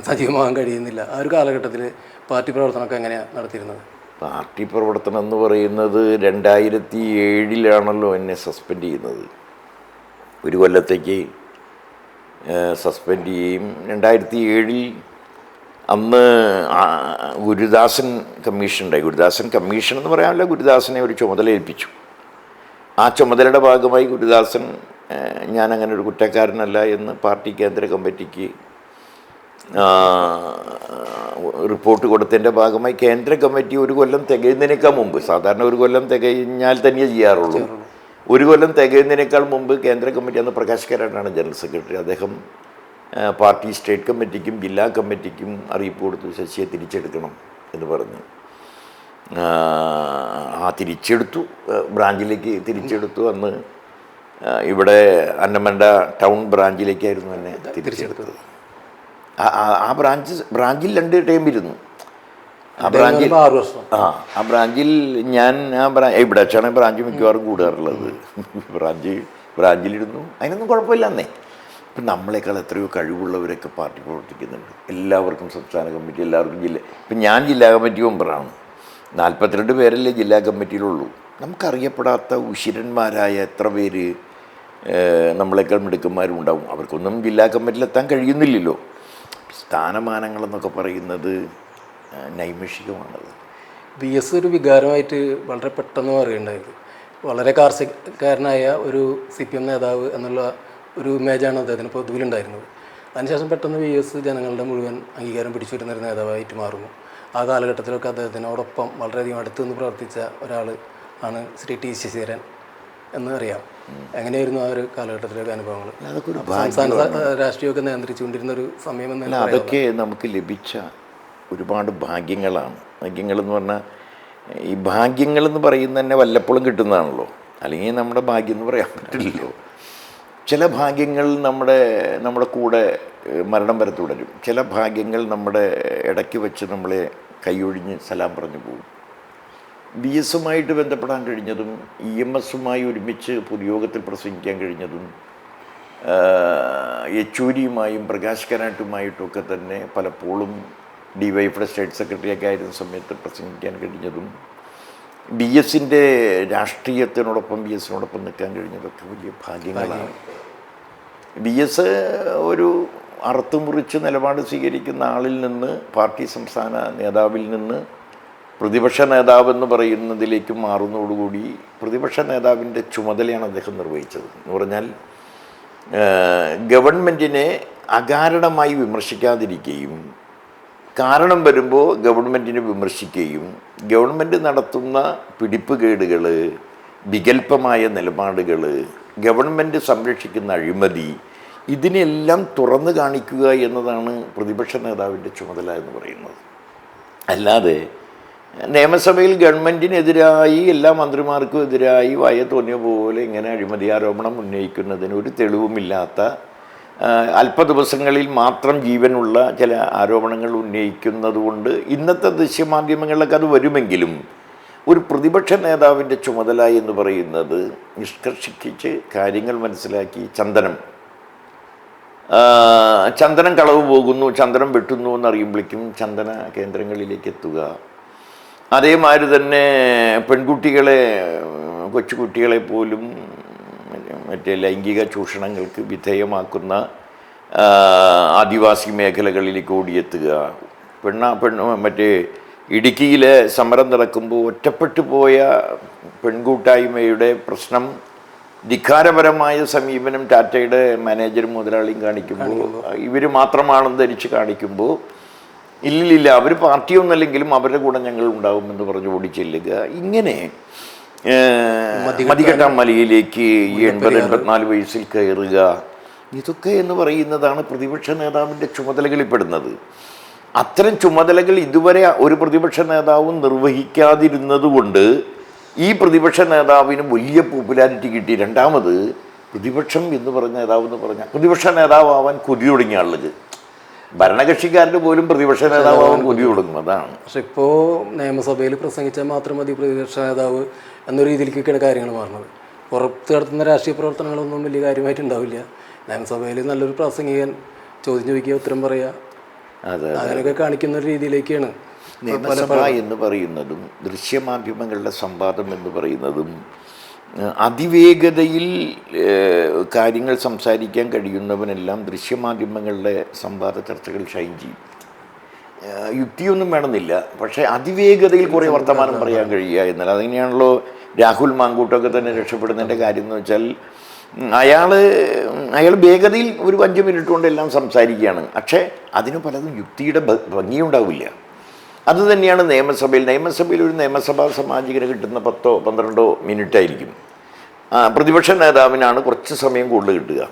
സജീവമാകാൻ കഴിയുന്നില്ല. ആ ഒരു കാലഘട്ടത്തിൽ പാർട്ടി പ്രവർത്തനമൊക്കെ എങ്ങനെയാണ് നടത്തിയിരുന്നത്? പാർട്ടി പ്രവർത്തനം എന്ന് പറയുന്നത് 2007-ലാണല്ലോ എന്നെ സസ്പെൻഡ് ചെയ്യുന്നത്. ഒരു കൊല്ലത്തേക്ക് സസ്പെൻഡ് ചെയ്യും. 2007-ൽ അന്ന് ഗുരുദാസൻ കമ്മീഷൻ ഉണ്ടായി. ഗുരുദാസൻ കമ്മീഷൻ എന്ന് പറയാനല്ല, ഗുരുദാസനെ ഒരു ചുമതല ഏൽപ്പിച്ചു. ആ ചുമതലയുടെ ഭാഗമായി ഗുരുദാസൻ ഞാനങ്ങനെ ഒരു കുറ്റക്കാരനല്ല എന്ന് പാർട്ടി കേന്ദ്ര കമ്മിറ്റിക്ക് റിപ്പോർട്ട് കൊടുത്തതിൻ്റെ ഭാഗമായി കേന്ദ്ര കമ്മിറ്റി ഒരു കൊല്ലം തികയുന്നതിനേക്കാൾ മുമ്പ്, സാധാരണ ഒരു കൊല്ലം തികഞ്ഞാൽ തന്നെയേ ചെയ്യാറുള്ളൂ, ഒരു കൊല്ലം തികയുന്നതിനേക്കാൾ മുമ്പ് കേന്ദ്ര കമ്മിറ്റി, അന്ന് പ്രകാശ് കാരാട്ടാണ് ജനറൽ സെക്രട്ടറി, അദ്ദേഹം പാർട്ടി സ്റ്റേറ്റ് കമ്മിറ്റിക്കും ജില്ലാ കമ്മിറ്റിക്കും അറിയിപ്പ് കൊടുത്തു, ശശിയെ തിരിച്ചെടുക്കണം എന്ന് പറഞ്ഞു. തിരിച്ചെടുത്തു, ബ്രാഞ്ചിലേക്ക് തിരിച്ചെടുത്തു. അന്ന് ഇവിടെ അന്നമണ്ട ടൗൺ ബ്രാഞ്ചിലേക്കായിരുന്നു എന്നെ തിരിച്ചെടുത്തത്. ആ ബ്രാഞ്ചിൽ 2 ടൈം ഇരുന്നു. ആ ബ്രാഞ്ചിൽ ഞാൻ ഇവിടെ വെച്ചാണ് ബ്രാഞ്ച് മിക്കവാറും കൂടാറുള്ളത്. ബ്രാഞ്ചിലിരുന്നു. അതിനൊന്നും കുഴപ്പമില്ല അന്നേ. ഇപ്പം നമ്മളെക്കാൾ എത്രയോ കഴിവുള്ളവരൊക്കെ പാർട്ടി പ്രവർത്തിക്കുന്നുണ്ട്. എല്ലാവർക്കും സംസ്ഥാന കമ്മിറ്റി, എല്ലാവർക്കും ജില്ല. ഇപ്പം ഞാൻ ജില്ലാ കമ്മിറ്റി മെമ്പറാണ്. 42 പേരല്ലേ ജില്ലാ കമ്മിറ്റിയിലുള്ളൂ. നമുക്കറിയപ്പെടാത്ത ഉശിരന്മാരായ എത്ര പേര് നമ്മളെക്കാൾ മിടുക്കന്മാരുണ്ടാവും. അവർക്കൊന്നും ജില്ലാ കമ്മിറ്റിയിലെത്താൻ കഴിയുന്നില്ലല്ലോ. സ്ഥാനമാനങ്ങളെന്നൊക്കെ പറയുന്നത് നൈമിഷികമാണത്. BS ഒരു വികാരമായിട്ട് വളരെ പെട്ടെന്ന് പറയുണ്ടായത്. വളരെ കാർഷികക്കാരനായ ഒരു CPM നേതാവ് എന്നുള്ള ഒരു ഇമേജാണ് അദ്ദേഹത്തിന് പൊതുവിലുണ്ടായിരുന്നത്. അതിനുശേഷം പെട്ടെന്ന് VS ജനങ്ങളുടെ മുഴുവൻ അംഗീകാരം പിടിച്ചു വരുന്നൊരു നേതാവായിട്ട് മാറുന്നു. ആ കാലഘട്ടത്തിലൊക്കെ അദ്ദേഹത്തിനോടൊപ്പം വളരെയധികം അടുത്ത് നിന്ന് പ്രവർത്തിച്ച ഒരാൾ ആണ് ശ്രീ ടി ശശിധരൻ എന്ന് അറിയാം. എങ്ങനെയായിരുന്നു ആ ഒരു കാലഘട്ടത്തിലൊക്കെ അനുഭവങ്ങൾ? സംസ്ഥാന രാഷ്ട്രീയമൊക്കെ നിയന്ത്രിച്ചുകൊണ്ടിരുന്ന ഒരു സമയം എന്ന് അതൊക്കെ നമുക്ക് ലഭിച്ച ഒരുപാട് ഭാഗ്യങ്ങളാണ്. ഭാഗ്യങ്ങളെന്ന് പറഞ്ഞാൽ ഈ ഭാഗ്യങ്ങളെന്ന് പറയുന്നത് തന്നെ വല്ലപ്പോഴും കിട്ടുന്നതാണല്ലോ, അല്ലെങ്കിൽ നമ്മുടെ ഭാഗ്യം എന്ന് പറയാൻ പറ്റില്ലല്ലോ. ചില ഭാഗ്യങ്ങൾ നമ്മുടെ കൂടെ മരണം വരെ തുടരും. ചില ഭാഗ്യങ്ങൾ നമ്മുടെ ഇടയ്ക്ക് വെച്ച് നമ്മളെ കൈയൊഴിഞ്ഞ് സലാം പറഞ്ഞു പോകും. VS ബന്ധപ്പെടാൻ കഴിഞ്ഞതും EMS ഒരുമിച്ച് പൊതുയോഗത്തിൽ പ്രസംഗിക്കാൻ കഴിഞ്ഞതും യെച്ചൂരിയുമായും പ്രകാശ് കരാട്ടുമായിട്ടൊക്കെ തന്നെ പലപ്പോഴും DYFയുടെ സ്റ്റേറ്റ് സെക്രട്ടറിയൊക്കെ ആയിരുന്ന സമയത്ത് പ്രസംഗിക്കാൻ കഴിഞ്ഞതും VS രാഷ്ട്രീയത്തിനോടൊപ്പം VSനോടൊപ്പം നിൽക്കാൻ കഴിഞ്ഞതൊക്കെ വലിയ ഭാഗ്യങ്ങളാണ്. VS ഒരു അറുത്തുമുറിച്ച് നിലപാട് സ്വീകരിക്കുന്ന ആളിൽ നിന്ന്, പാർട്ടി സംസ്ഥാന നേതാവിൽ നിന്ന് പ്രതിപക്ഷ നേതാവെന്ന് പറയുന്നതിലേക്ക് മാറുന്നതോടുകൂടി പ്രതിപക്ഷ നേതാവിൻ്റെ ചുമതലയാണ് അദ്ദേഹം നിർവഹിച്ചത്. എന്ന് പറഞ്ഞാൽ ഗവൺമെൻറ്റിനെ അകാരണമായി വിമർശിക്കാതിരിക്കുകയും കാരണം വരുമ്പോൾ ഗവൺമെൻറ്റിനെ വിമർശിക്കുകയും ഗവൺമെൻറ് നടത്തുന്ന പിടിപ്പുകേടുകൾ, വികൽപ്പമായ നിലപാടുകൾ, ഗവൺമെൻറ് സംരക്ഷിക്കുന്ന അഴിമതി, ഇതിനെല്ലാം തുറന്നു കാണിക്കുക എന്നതാണ് പ്രതിപക്ഷ നേതാവിൻ്റെ ചുമതല എന്ന് പറയുന്നത്. അല്ലാതെ നിയമസഭയിൽ ഗവൺമെൻറ്റിനെതിരായി എല്ലാ മന്ത്രിമാർക്കും എതിരായി വായ തോന്നിയ പോലെ ഇങ്ങനെ അഴിമതി ആരോപണം ഉന്നയിക്കുന്നതിന് ഒരു തെളിവുമില്ലാത്ത അല്പ ദിവസങ്ങളിൽ മാത്രം ജീവനുള്ള ചില ആരോപണങ്ങൾ ഉന്നയിക്കുന്നത് കൊണ്ട് ഇന്നത്തെ ദൃശ്യമാധ്യമങ്ങളിലൊക്കെ അത് വരുമെങ്കിലും ഒരു പ്രതിപക്ഷ നേതാവിൻ്റെ ചുമതല എന്ന് പറയുന്നത് നിഷ്കർഷിച്ച് കാര്യങ്ങൾ മനസ്സിലാക്കി ചന്ദനം കളവ് പോകുന്നു, ചന്ദനം വെട്ടുന്നു എന്നറിയുമ്പോഴേക്കും ചന്ദന കേന്ദ്രങ്ങളിലേക്ക് എത്തുക. അതേമാതിരി തന്നെ പെൺകുട്ടികളെ, കൊച്ചുകുട്ടികളെ പോലും മറ്റേ ലൈംഗിക ചൂഷണങ്ങൾക്ക് വിധേയമാക്കുന്ന ആദിവാസി മേഖലകളിലേക്ക് ഓടിയെത്തുക. മറ്റേ ഇടുക്കിയിലെ സമരം നടക്കുമ്പോൾ ഒറ്റപ്പെട്ടു പോയ പെൺകൂട്ടായ്മയുടെ പ്രശ്നം ധിക്കാരപരമായ സമീപനം ടാറ്റയുടെ മാനേജരും മുതലാളിയും കാണിക്കുമ്പോൾ, ഇവർ മാത്രമാണെന്ന് ധരിച്ച് കാണിക്കുമ്പോൾ ഇല്ലില്ല അവർ പാർട്ടിയൊന്നല്ലെങ്കിലും അവരുടെ കൂടെ ഞങ്ങൾ ഉണ്ടാകുമെന്ന് പറഞ്ഞ് ഓടിച്ചെല്ലുക. ഇങ്ങനെ മതികെട്ടാൻ മലയിലേക്ക് 80-84 വയസ്സിൽ കയറുക, ഇതൊക്കെ എന്ന് പറയുന്നതാണ് പ്രതിപക്ഷ നേതാവിൻ്റെ ചുമതലകളിൽപ്പെടുന്നത്. അത്തരം ചുമതലകൾ ഇതുവരെ ഒരു പ്രതിപക്ഷ നേതാവും നിർവഹിക്കാതിരുന്നത് കൊണ്ട് ഈ പ്രതിപക്ഷ നേതാവിന് വലിയ പോപ്പുലാരിറ്റി കിട്ടി. രണ്ടാമത് പ്രതിപക്ഷം എന്ന് പറഞ്ഞ നേതാവെന്ന് പറഞ്ഞാൽ പ്രതിപക്ഷ നേതാവാൻ കൊതി തുടങ്ങിയ ആളുകൾ, ഭരണകക്ഷിക്കാരുടെ പോലും പ്രതിപക്ഷ നേതാവാൻ കൊതി തുടങ്ങും. അതാണ്. പക്ഷെ ഇപ്പോൾ നിയമസഭയിൽ പ്രസംഗിച്ചാൽ മാത്രം മതി പ്രതിപക്ഷ നേതാവ് എന്നൊരു രീതിയിലേക്കൊക്കെയാണ് കാര്യങ്ങൾ മാറുന്നത്. പുറത്ത് നടത്തുന്ന രാഷ്ട്രീയ പ്രവർത്തനങ്ങളൊന്നും വലിയ കാര്യമായിട്ടുണ്ടാവില്ല. നിയമസഭയിൽ നല്ലൊരു പ്രാസംഗികൻ ചോദ്യം ചോദിക്കുക, ഉത്തരം പറയുക, അങ്ങനെയൊക്കെ കാണിക്കുന്ന ഒരു രീതിയിലേക്കാണ് നിയമസഭ എന്ന് പറയുന്നതും ദൃശ്യമാധ്യമങ്ങളുടെ സംവാദം എന്ന് പറയുന്നതും അതിവേഗതയിൽ കാര്യങ്ങൾ സംസാരിക്കാൻ കഴിയുന്നവനെല്ലാം ദൃശ്യമാധ്യമങ്ങളുടെ സംവാദ ചർച്ചകൾ ഷൈൻ ചെയ്യും. യുക്തിയൊന്നും വേണമെന്നില്ല, പക്ഷേ അതിവേഗതയിൽ കുറേ വർത്തമാനം പറയാൻ കഴിയുക എന്നാൽ അതങ്ങനെയാണല്ലോ രാഹുൽ മാങ്കൂട്ടമൊക്കെ തന്നെ രക്ഷപ്പെടുന്നതിൻ്റെ കാര്യം എന്ന് വെച്ചാൽ അയാൾ വേഗതയിൽ ഒരു 5 മിനിറ്റ് കൊണ്ട് എല്ലാം സംസാരിക്കുകയാണ്. പക്ഷേ അതിന് പലതും യുക്തിയുടെ ഭംഗിയുണ്ടാവില്ല. അതുതന്നെയാണ് നിയമസഭയിൽ ഒരു നിയമസഭാ സാമാജികന് കിട്ടുന്ന 10-12 മിനിറ്റായിരിക്കും. പ്രതിപക്ഷ നേതാവിനാണ് കുറച്ച് സമയം കൂടുതൽ കിട്ടുക.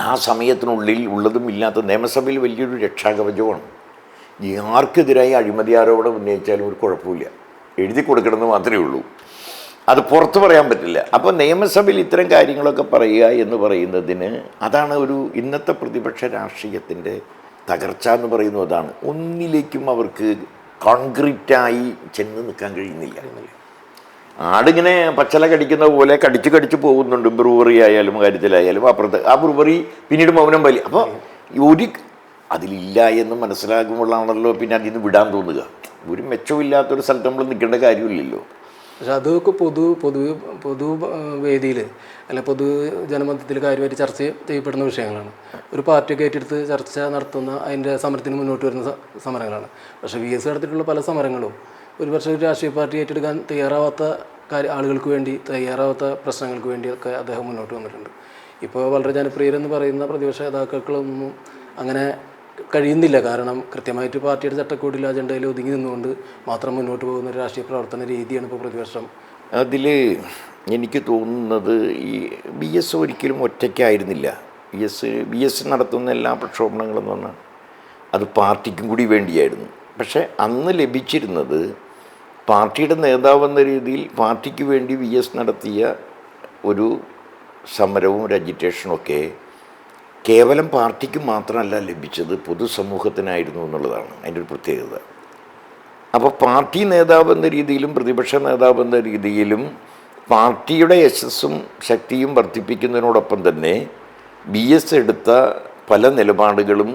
ആ സമയത്തിനുള്ളിൽ ഉള്ളതും ഇല്ലാത്ത നിയമസഭയിൽ വലിയൊരു രക്ഷാകവചമാണ്. ആർക്കെതിരായി അഴിമതി ആരോപണം ഉന്നയിച്ചാലും ഒരു കുഴപ്പമില്ല, എഴുതി കൊടുക്കണമെന്ന് മാത്രമേ ഉള്ളൂ, അത് പുറത്ത് പറയാൻ പറ്റില്ല. അപ്പോൾ നിയമസഭയിൽ ഇത്തരം കാര്യങ്ങളൊക്കെ പറയുക എന്ന് പറയുന്നതിന് അതാണ് ഒരു ഇന്നത്തെ പ്രതിപക്ഷ രാഷ്ട്രീയത്തിൻ്റെ തകർച്ച എന്ന് പറയുന്നത്. അതാണ്, ഒന്നിലേക്കും അവർക്ക് കോൺക്രീറ്റായി ചെന്ന് നിൽക്കാൻ കഴിയുന്നില്ല. ആടിങ്ങനെ പച്ചല കടിക്കുന്ന പോലെ കടിച്ച് പോകുന്നുണ്ട്. ബ്രൂവറി ആയാലും കാര്യത്തിലായാലും അപ്പുറത്ത് ആ ബ്രൂവറി പിന്നീട് മൗനം വലി. അപ്പോൾ അതിലില്ല എന്ന് മനസ്സിലാക്കുമ്പോഴാണല്ലോ പിന്നെ അതിൽ നിന്ന് വിടാൻ തോന്നുക. ഒരു മെച്ചമില്ലാത്തൊരു സ്ഥലത്ത് നമ്മൾ നിൽക്കേണ്ട കാര്യമില്ലല്ലോ. പക്ഷെ അതൊക്കെ പൊതു വേദിയിൽ അല്ല പൊതു ജനമധ്യത്തിൽ കാര്യമായിട്ട് ചർച്ച ചെയ്യപ്പെടുന്ന വിഷയങ്ങളാണ്. ഒരു പാർട്ടിയൊക്കെ ഏറ്റെടുത്ത് ചർച്ച നടത്തുന്ന അതിൻ്റെ സമരത്തിന് മുന്നോട്ട് വരുന്ന സമരങ്ങളാണ്. പക്ഷേ VS നടത്തിയിട്ടുള്ള പല സമരങ്ങളും ഒരുപക്ഷെ ഒരു രാഷ്ട്രീയ പാർട്ടി ഏറ്റെടുക്കാൻ തയ്യാറാവാത്ത ആളുകൾക്ക് വേണ്ടി, തയ്യാറാവാത്ത പ്രശ്നങ്ങൾക്ക് വേണ്ടിയൊക്കെ അദ്ദേഹം മുന്നോട്ട് വന്നിട്ടുണ്ട്. ഇപ്പോൾ വളരെ ജനപ്രിയരെന്ന് പറയുന്ന പ്രതിപക്ഷ നേതാക്കളൊന്നും അങ്ങനെ കഴിയുന്നില്ല. കാരണം കൃത്യമായിട്ട് പാർട്ടിയുടെ ചട്ടക്കൂടിൽ അജണ്ടയിൽ ഒതുങ്ങി നിന്നുകൊണ്ട് മാത്രം മുന്നോട്ട് പോകുന്ന ഒരു രാഷ്ട്രീയ പ്രവർത്തന രീതിയാണ് ഇപ്പോൾ പ്രതിപക്ഷം. അതിൽ എനിക്ക് തോന്നുന്നത് ഈ BS ഒരിക്കലും ഒറ്റയ്ക്കായിരുന്നില്ല. BS നടത്തുന്ന എല്ലാ പ്രക്ഷോഭണങ്ങളും എന്ന് പറഞ്ഞാൽ അത് പാർട്ടിക്കും കൂടി വേണ്ടിയായിരുന്നു. പക്ഷേ അന്ന് ലഭിച്ചിരുന്നത് പാർട്ടിയുടെ നേതാവെന്ന രീതിയിൽ പാർട്ടിക്ക് വേണ്ടി BS നടത്തിയ ഒരു സമരവും ഒരു അജിറ്റേഷനൊക്കെ കേവലം പാർട്ടിക്ക് മാത്രമല്ല ലഭിച്ചത്, പൊതുസമൂഹത്തിനായിരുന്നു എന്നുള്ളതാണ് അതിൻ്റെ ഒരു പ്രത്യേകത. അപ്പോൾ പാർട്ടി നേതാവ് എന്ന രീതിയിലും പ്രതിപക്ഷ നേതാവ് എന്ന രീതിയിലും പാർട്ടിയുടെ യശസ്സും ശക്തിയും വർദ്ധിപ്പിക്കുന്നതിനോടൊപ്പം തന്നെ BS എടുത്ത പല നിലപാടുകളും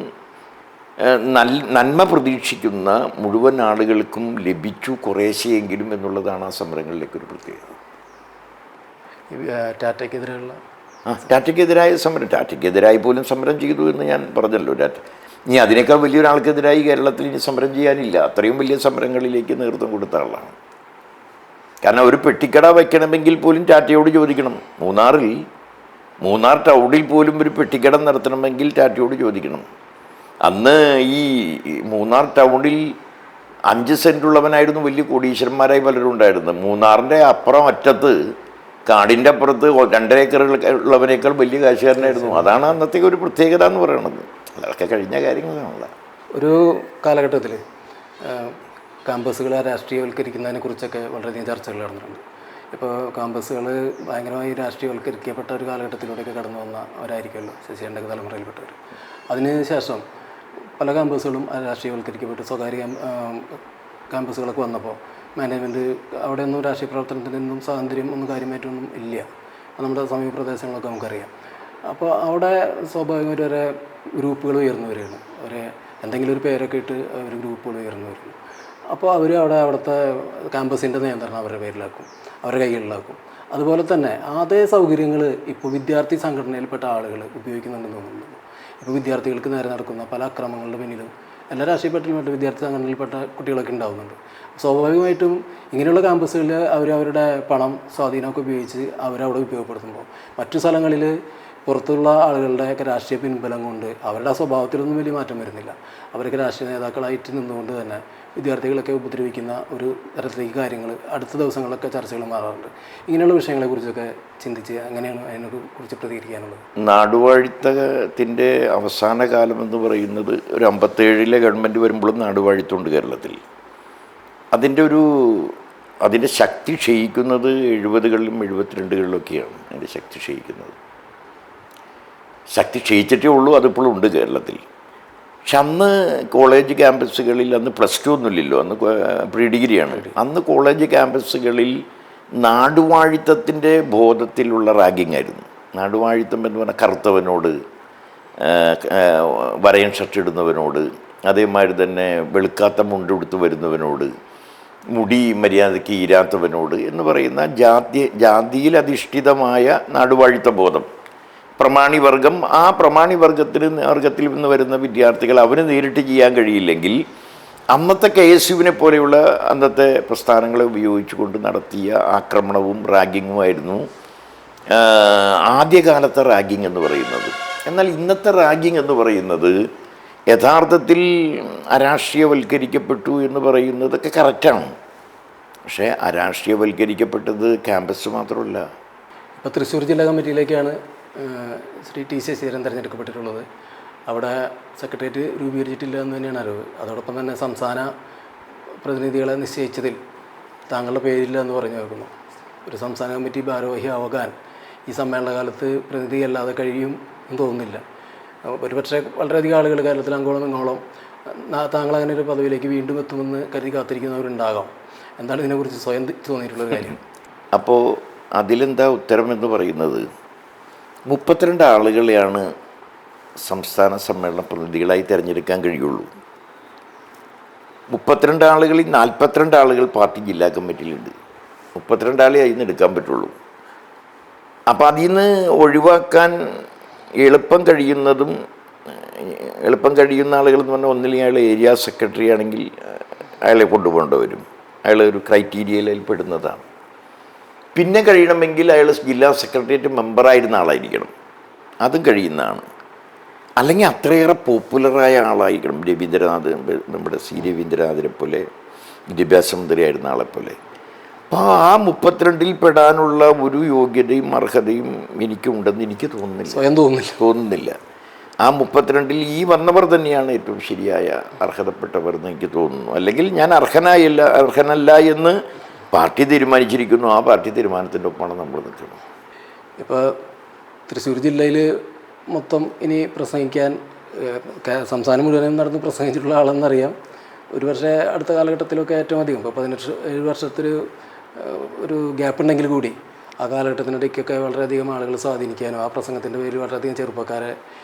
നന്മ പ്രതീക്ഷിക്കുന്ന മുഴുവൻ ആളുകൾക്കും ലഭിച്ചു കുറേശ്ശെയെങ്കിലും എന്നുള്ളതാണ് ആ സമരങ്ങളിലേക്കൊരു പ്രത്യേകത. ടാറ്റയ്ക്കെതിരെയുള്ള ടാറ്റയ്ക്കെതിരായ സമരം, ടാറ്റയ്ക്കെതിരായി പോലും സമരം ചെയ്തു എന്ന് ഞാൻ പറഞ്ഞല്ലോ. ഇനി അതിനേക്കാൾ വലിയൊരാൾക്കെതിരായി കേരളത്തിൽ ഇനി സമരം ചെയ്യാനില്ല. അത്രയും വലിയ സമരങ്ങളിലേക്ക് നേതൃത്വം കൊടുത്ത ആളാണ്. കാരണം ഒരു പെട്ടിക്കട വയ്ക്കണമെങ്കിൽ പോലും ടാറ്റയോട് ചോദിക്കണം. മൂന്നാർ ടൗണിൽ പോലും ഒരു പെട്ടിക്കട നടത്തണമെങ്കിൽ ടാറ്റയോട് ചോദിക്കണം. അന്ന് ഈ മൂന്നാർ ടൗണിൽ 5 സെൻറ്റുള്ളവനായിരുന്നു വലിയ കോടീശ്വരന്മാരായി പലരും ഉണ്ടായിരുന്നു. മൂന്നാറിൻ്റെ അപ്പുറം അറ്റത്ത് കാടിൻ്റെ അപ്പുറത്ത് 2 ഏക്കർ ഉള്ളവനേക്കാൾ വലിയ കാശുകാരനായിരുന്നു. അതാണ് അന്നത്തെ ഒരു പ്രത്യേകത എന്ന് പറയുന്നത്. അതൊക്കെ കഴിഞ്ഞ കാര്യങ്ങളാണല്ലോ. ഒരു കാലഘട്ടത്തിൽ ക്യാമ്പസുകളെ രാഷ്ട്രീയവൽക്കരിക്കുന്നതിനെ കുറിച്ചൊക്കെ വളരെയധികം ചർച്ചകൾ നടന്നിട്ടുണ്ട്. ഇപ്പോൾ ക്യാമ്പസുകൾ ഭയങ്കരമായി രാഷ്ട്രീയവൽക്കരിക്കപ്പെട്ട ഒരു കാലഘട്ടത്തിലൂടെയൊക്കെ കടന്നു വന്നവരായിരിക്കുമല്ലോ ശശികണ്ഠൻ്റെ തലമുറയിൽപ്പെട്ടവർ. അതിനുശേഷം പല ക്യാമ്പസുകളും രാഷ്ട്രീയവൽക്കരിക്കപ്പെട്ടു. സ്വകാര്യ ക്യാമ്പസുകളൊക്കെ വന്നപ്പോൾ മാനേജ്മെൻറ്റ് അവിടെയൊന്നും രാഷ്ട്രീയ പ്രവർത്തനത്തിനൊന്നും സ്വാതന്ത്ര്യം ഒന്നും കാര്യമായിട്ടൊന്നും ഇല്ല. നമ്മുടെ സമീപ പ്രദേശങ്ങളൊക്കെ നമുക്കറിയാം. അപ്പോൾ അവിടെ സ്വാഭാവികമായിട്ട് ഒരേ ഗ്രൂപ്പുകൾ ഉയർന്നു വരികയാണ്. എന്തെങ്കിലും ഒരു പേരൊക്കെ ഇട്ട് ഒരു ഗ്രൂപ്പുകൾ ഉയർന്നു വരുന്നു. അപ്പോൾ അവർ അവിടുത്തെ ക്യാമ്പസിൻ്റെ നിയന്ത്രണം അവരുടെ പേരിലാക്കും, അവരുടെ കൈകളിലാക്കും. അതുപോലെ തന്നെ അതേ സൗകര്യങ്ങൾ ഇപ്പോൾ വിദ്യാർത്ഥി സംഘടനയിൽപ്പെട്ട ആളുകൾ ഉപയോഗിക്കുന്നുണ്ടെന്ന് തോന്നുന്നു. ഇപ്പോൾ വിദ്യാർത്ഥികൾക്ക് നേരെ നടക്കുന്ന പല അക്രമങ്ങളുടെ പിന്നിലും എല്ലാ രാഷ്ട്രീയപ്പെട്ട വിദ്യാർത്ഥി സംഘടനയിൽപ്പെട്ട കുട്ടികളൊക്കെ ഉണ്ടാകുന്നുണ്ട്. സ്വാഭാവികമായിട്ടും ഇങ്ങനെയുള്ള ക്യാമ്പസുകളിൽ അവരുടെ പണം സ്വാധീനമൊക്കെ ഉപയോഗിച്ച് അവരവിടെ ഉപയോഗപ്പെടുത്തുമ്പോൾ മറ്റു സ്ഥലങ്ങളിൽ പുറത്തുള്ള ആളുകളുടെയൊക്കെ രാഷ്ട്രീയ പിൻബലം കൊണ്ട് അവരുടെ സ്വഭാവത്തിലൊന്നും വലിയ മാറ്റം വരുന്നില്ല. അവരൊക്കെ രാഷ്ട്രീയ നേതാക്കളായിട്ട് നിന്നുകൊണ്ട് തന്നെ വിദ്യാർത്ഥികളൊക്കെ ഉപദ്രവിക്കുന്ന ഒരു തരത്തിലേക്ക് കാര്യങ്ങൾ അടുത്ത ദിവസങ്ങളിലൊക്കെ ചർച്ചകൾ മാറാറുണ്ട്. ഇങ്ങനെയുള്ള വിഷയങ്ങളെക്കുറിച്ചൊക്കെ ചിന്തിച്ച് എങ്ങനെയാണ് അതിനെക്കുറിച്ച് പ്രതികരിക്കാനുള്ളത്? നാടുവാഴിത്തത്തിൻ്റെ അവസാന കാലം എന്ന് പറയുന്നത് ഒരു 57 ഗവൺമെൻറ് വരുമ്പോഴും നാടുവാഴിത്തമുണ്ട് കേരളത്തിൽ. അതിൻ്റെ ശക്തി ക്ഷയിക്കുന്നത് 70കളിലും 72കളിലൊക്കെയാണ് അതിൻ്റെ ശക്തി ക്ഷയിക്കുന്നത്. ശക്തി ക്ഷയിച്ചിട്ടേ ഉള്ളൂ, അതിപ്പോഴും ഉണ്ട് കേരളത്തിൽ. പക്ഷെ അന്ന് കോളേജ് ക്യാമ്പസുകളിൽ അന്ന് +2 ഒന്നുമില്ലല്ലോ, അന്ന് പ്രീ ഡിഗ്രിയാണ്. അന്ന് കോളേജ് ക്യാമ്പസുകളിൽ നാടുവാഴിത്തത്തിൻ്റെ ബോധത്തിലുള്ള റാഗിങ് ആയിരുന്നു. നാടുവാഴിത്തം എന്ന് പറഞ്ഞാൽ കറുത്തവനോട്, വരയൻ ഷർട്ട് ഇടുന്നവനോട്, അതേമാതിരി തന്നെ വെളുക്കാത്ത മുണ്ടെടുത്ത് വരുന്നവനോട്, മുടി മര്യാദയ്ക്ക് ഈരാത്തവനോട് എന്ന് പറയുന്ന ജാതിയിൽ അധിഷ്ഠിതമായ നാടുവാഴിത്ത ബോധം. പ്രമാണിവർഗം, ആ പ്രമാണിവർഗത്തിൽ നിന്ന് വരുന്ന വിദ്യാർത്ഥികൾ അവന് നേരിട്ട് ചെയ്യാൻ കഴിയില്ലെങ്കിൽ അന്നത്തെ KSUവിനെ പോലെയുള്ള അന്നത്തെ പ്രസ്ഥാനങ്ങളെ ഉപയോഗിച്ചുകൊണ്ട് നടത്തിയ ആക്രമണവും റാഗിങ്ങുമായിരുന്നു ആദ്യകാലത്തെ റാഗിങ് എന്ന് പറയുന്നത്. എന്നാൽ ഇന്നത്തെ റാഗിങ് എന്ന് പറയുന്നത് യഥാർത്ഥത്തിൽ അരാഷ്ട്രീയവൽക്കരിക്കപ്പെട്ടു എന്ന് പറയുന്നതൊക്കെ കറക്റ്റാണ്. പക്ഷേ അരാഷ്ട്രീയവൽക്കരിക്കപ്പെട്ടത് ക്യാമ്പസ് മാത്രമല്ല. ഇപ്പോൾ തൃശ്ശൂർ ജില്ലാ കമ്മിറ്റിയിലേക്കാണ് ശ്രീ T ശശിധരൻ തിരഞ്ഞെടുക്കപ്പെട്ടിട്ടുള്ളത്. അവിടെ സെക്രട്ടേറിയറ്റ് രൂപീകരിച്ചിട്ടില്ല എന്ന് തന്നെയാണ് അറിവ്. അതോടൊപ്പം തന്നെ സംസ്ഥാന പ്രതിനിധികളെ നിശ്ചയിച്ചതിൽ താങ്കളുടെ പേരില്ല എന്ന് പറഞ്ഞു കേൾക്കുന്നു. ഒരു സംസ്ഥാന കമ്മിറ്റി ഭാരവാഹിയാവാൻ ഈ സമ്മേളന കാലത്ത് പ്രതിനിധിയല്ലാതെ കഴിയും എന്ന് തോന്നുന്നില്ല. ഒരുപക്ഷെ വളരെയധികം ആളുകൾ കേരളത്തിൽ അങ്ങോളം ഇങ്ങോളം താങ്കൾ അങ്ങനെ ഒരു പദവിയിലേക്ക് വീണ്ടും എത്തുമെന്ന് കരുതി കാത്തിരിക്കുന്നവരുണ്ടാകാം. എന്താണ് ഇതിനെക്കുറിച്ച് സ്വയം തോന്നിയിട്ടുള്ളൊരു കാര്യം? അപ്പോൾ അതിലെന്താ ഉത്തരം എന്ന് പറയുന്നത്, 32 ആളുകളെയാണ് സംസ്ഥാന സമ്മേളന പ്രതിനിധികളായി തിരഞ്ഞെടുക്കാൻ കഴിയുള്ളൂ. 32 ആളുകളിൽ 42 ആളുകൾ പാർട്ടി ജില്ലാ കമ്മിറ്റിയിലുണ്ട്. 32 ആളെ അതിൽ നിന്ന് എടുക്കാൻ പറ്റുള്ളൂ. അപ്പോൾ അതിൽ നിന്ന് ഒഴിവാക്കാൻ എളുപ്പം കഴിയുന്ന ആളുകൾ എന്ന് പറഞ്ഞാൽ ഒന്നില്ലെങ്കിൽ അയാൾ ഏരിയ സെക്രട്ടറി ആണെങ്കിൽ അയാളെ കൊണ്ടുപോകേണ്ടി വരും. അയാൾ ഒരു ക്രൈറ്റീരിയയിൽ പെടുന്നതാണ്. പിന്നെ കഴിയണമെങ്കിൽ അയാൾ ജില്ലാ സെക്രട്ടേറിയറ്റ് മെമ്പറായിരുന്ന ആളായിരിക്കണം. അതും കഴിയുന്നതാണ്. അല്ലെങ്കിൽ അത്രയേറെ പോപ്പുലറായ ആളായിരിക്കണം. രവീന്ദ്രനാഥ്, നമ്മുടെ സി രവീന്ദ്രനാഥിനെ പോലെ വിദ്യാഭ്യാസ മന്ത്രിയായിരുന്ന ആളെപ്പോലെ. അപ്പോൾ ആ 32-ൽ പെടാനുള്ള ഒരു യോഗ്യതയും അർഹതയും എനിക്കുണ്ടെന്ന് എനിക്ക് തോന്നുന്നില്ല. സ്വയം തോന്നുന്നില്ല. ആ 32-ൽ ഈ വന്നവർ തന്നെയാണ് ഏറ്റവും ശരിയായ അർഹതപ്പെട്ടവർ എന്ന് എനിക്ക് തോന്നുന്നു. അല്ലെങ്കിൽ ഞാൻ അർഹനല്ല എന്ന് പാർട്ടി തീരുമാനിച്ചിരിക്കുന്നു. ആ പാർട്ടി തീരുമാനത്തിൻ്റെ ഒപ്പമാണ് നമ്മൾ നിൽക്കുന്നത്. ഇപ്പോൾ തൃശ്ശൂർ ജില്ലയിൽ മൊത്തം ഇനി പ്രസംഗിക്കാൻ സംസ്ഥാനം മുഴുവനും നടന്ന് പ്രസംഗിച്ചിട്ടുള്ള ആളെന്നറിയാം. ഒരു പക്ഷേ അടുത്ത കാലഘട്ടത്തിലൊക്കെ ഏറ്റവും അധികം ഇപ്പോൾ 17 വർഷത്തിൽ ഒരു ഗ്യാപ്പ് ഉണ്ടെങ്കിൽ കൂടി ആ കാലഘട്ടത്തിനിടയ്ക്കൊക്കെ വളരെയധികം ആളുകൾ സ്വാധീനിക്കാനും ആ പ്രസംഗത്തിൻ്റെ പേരിൽ വളരെയധികം ചെറുപ്പക്കാരെ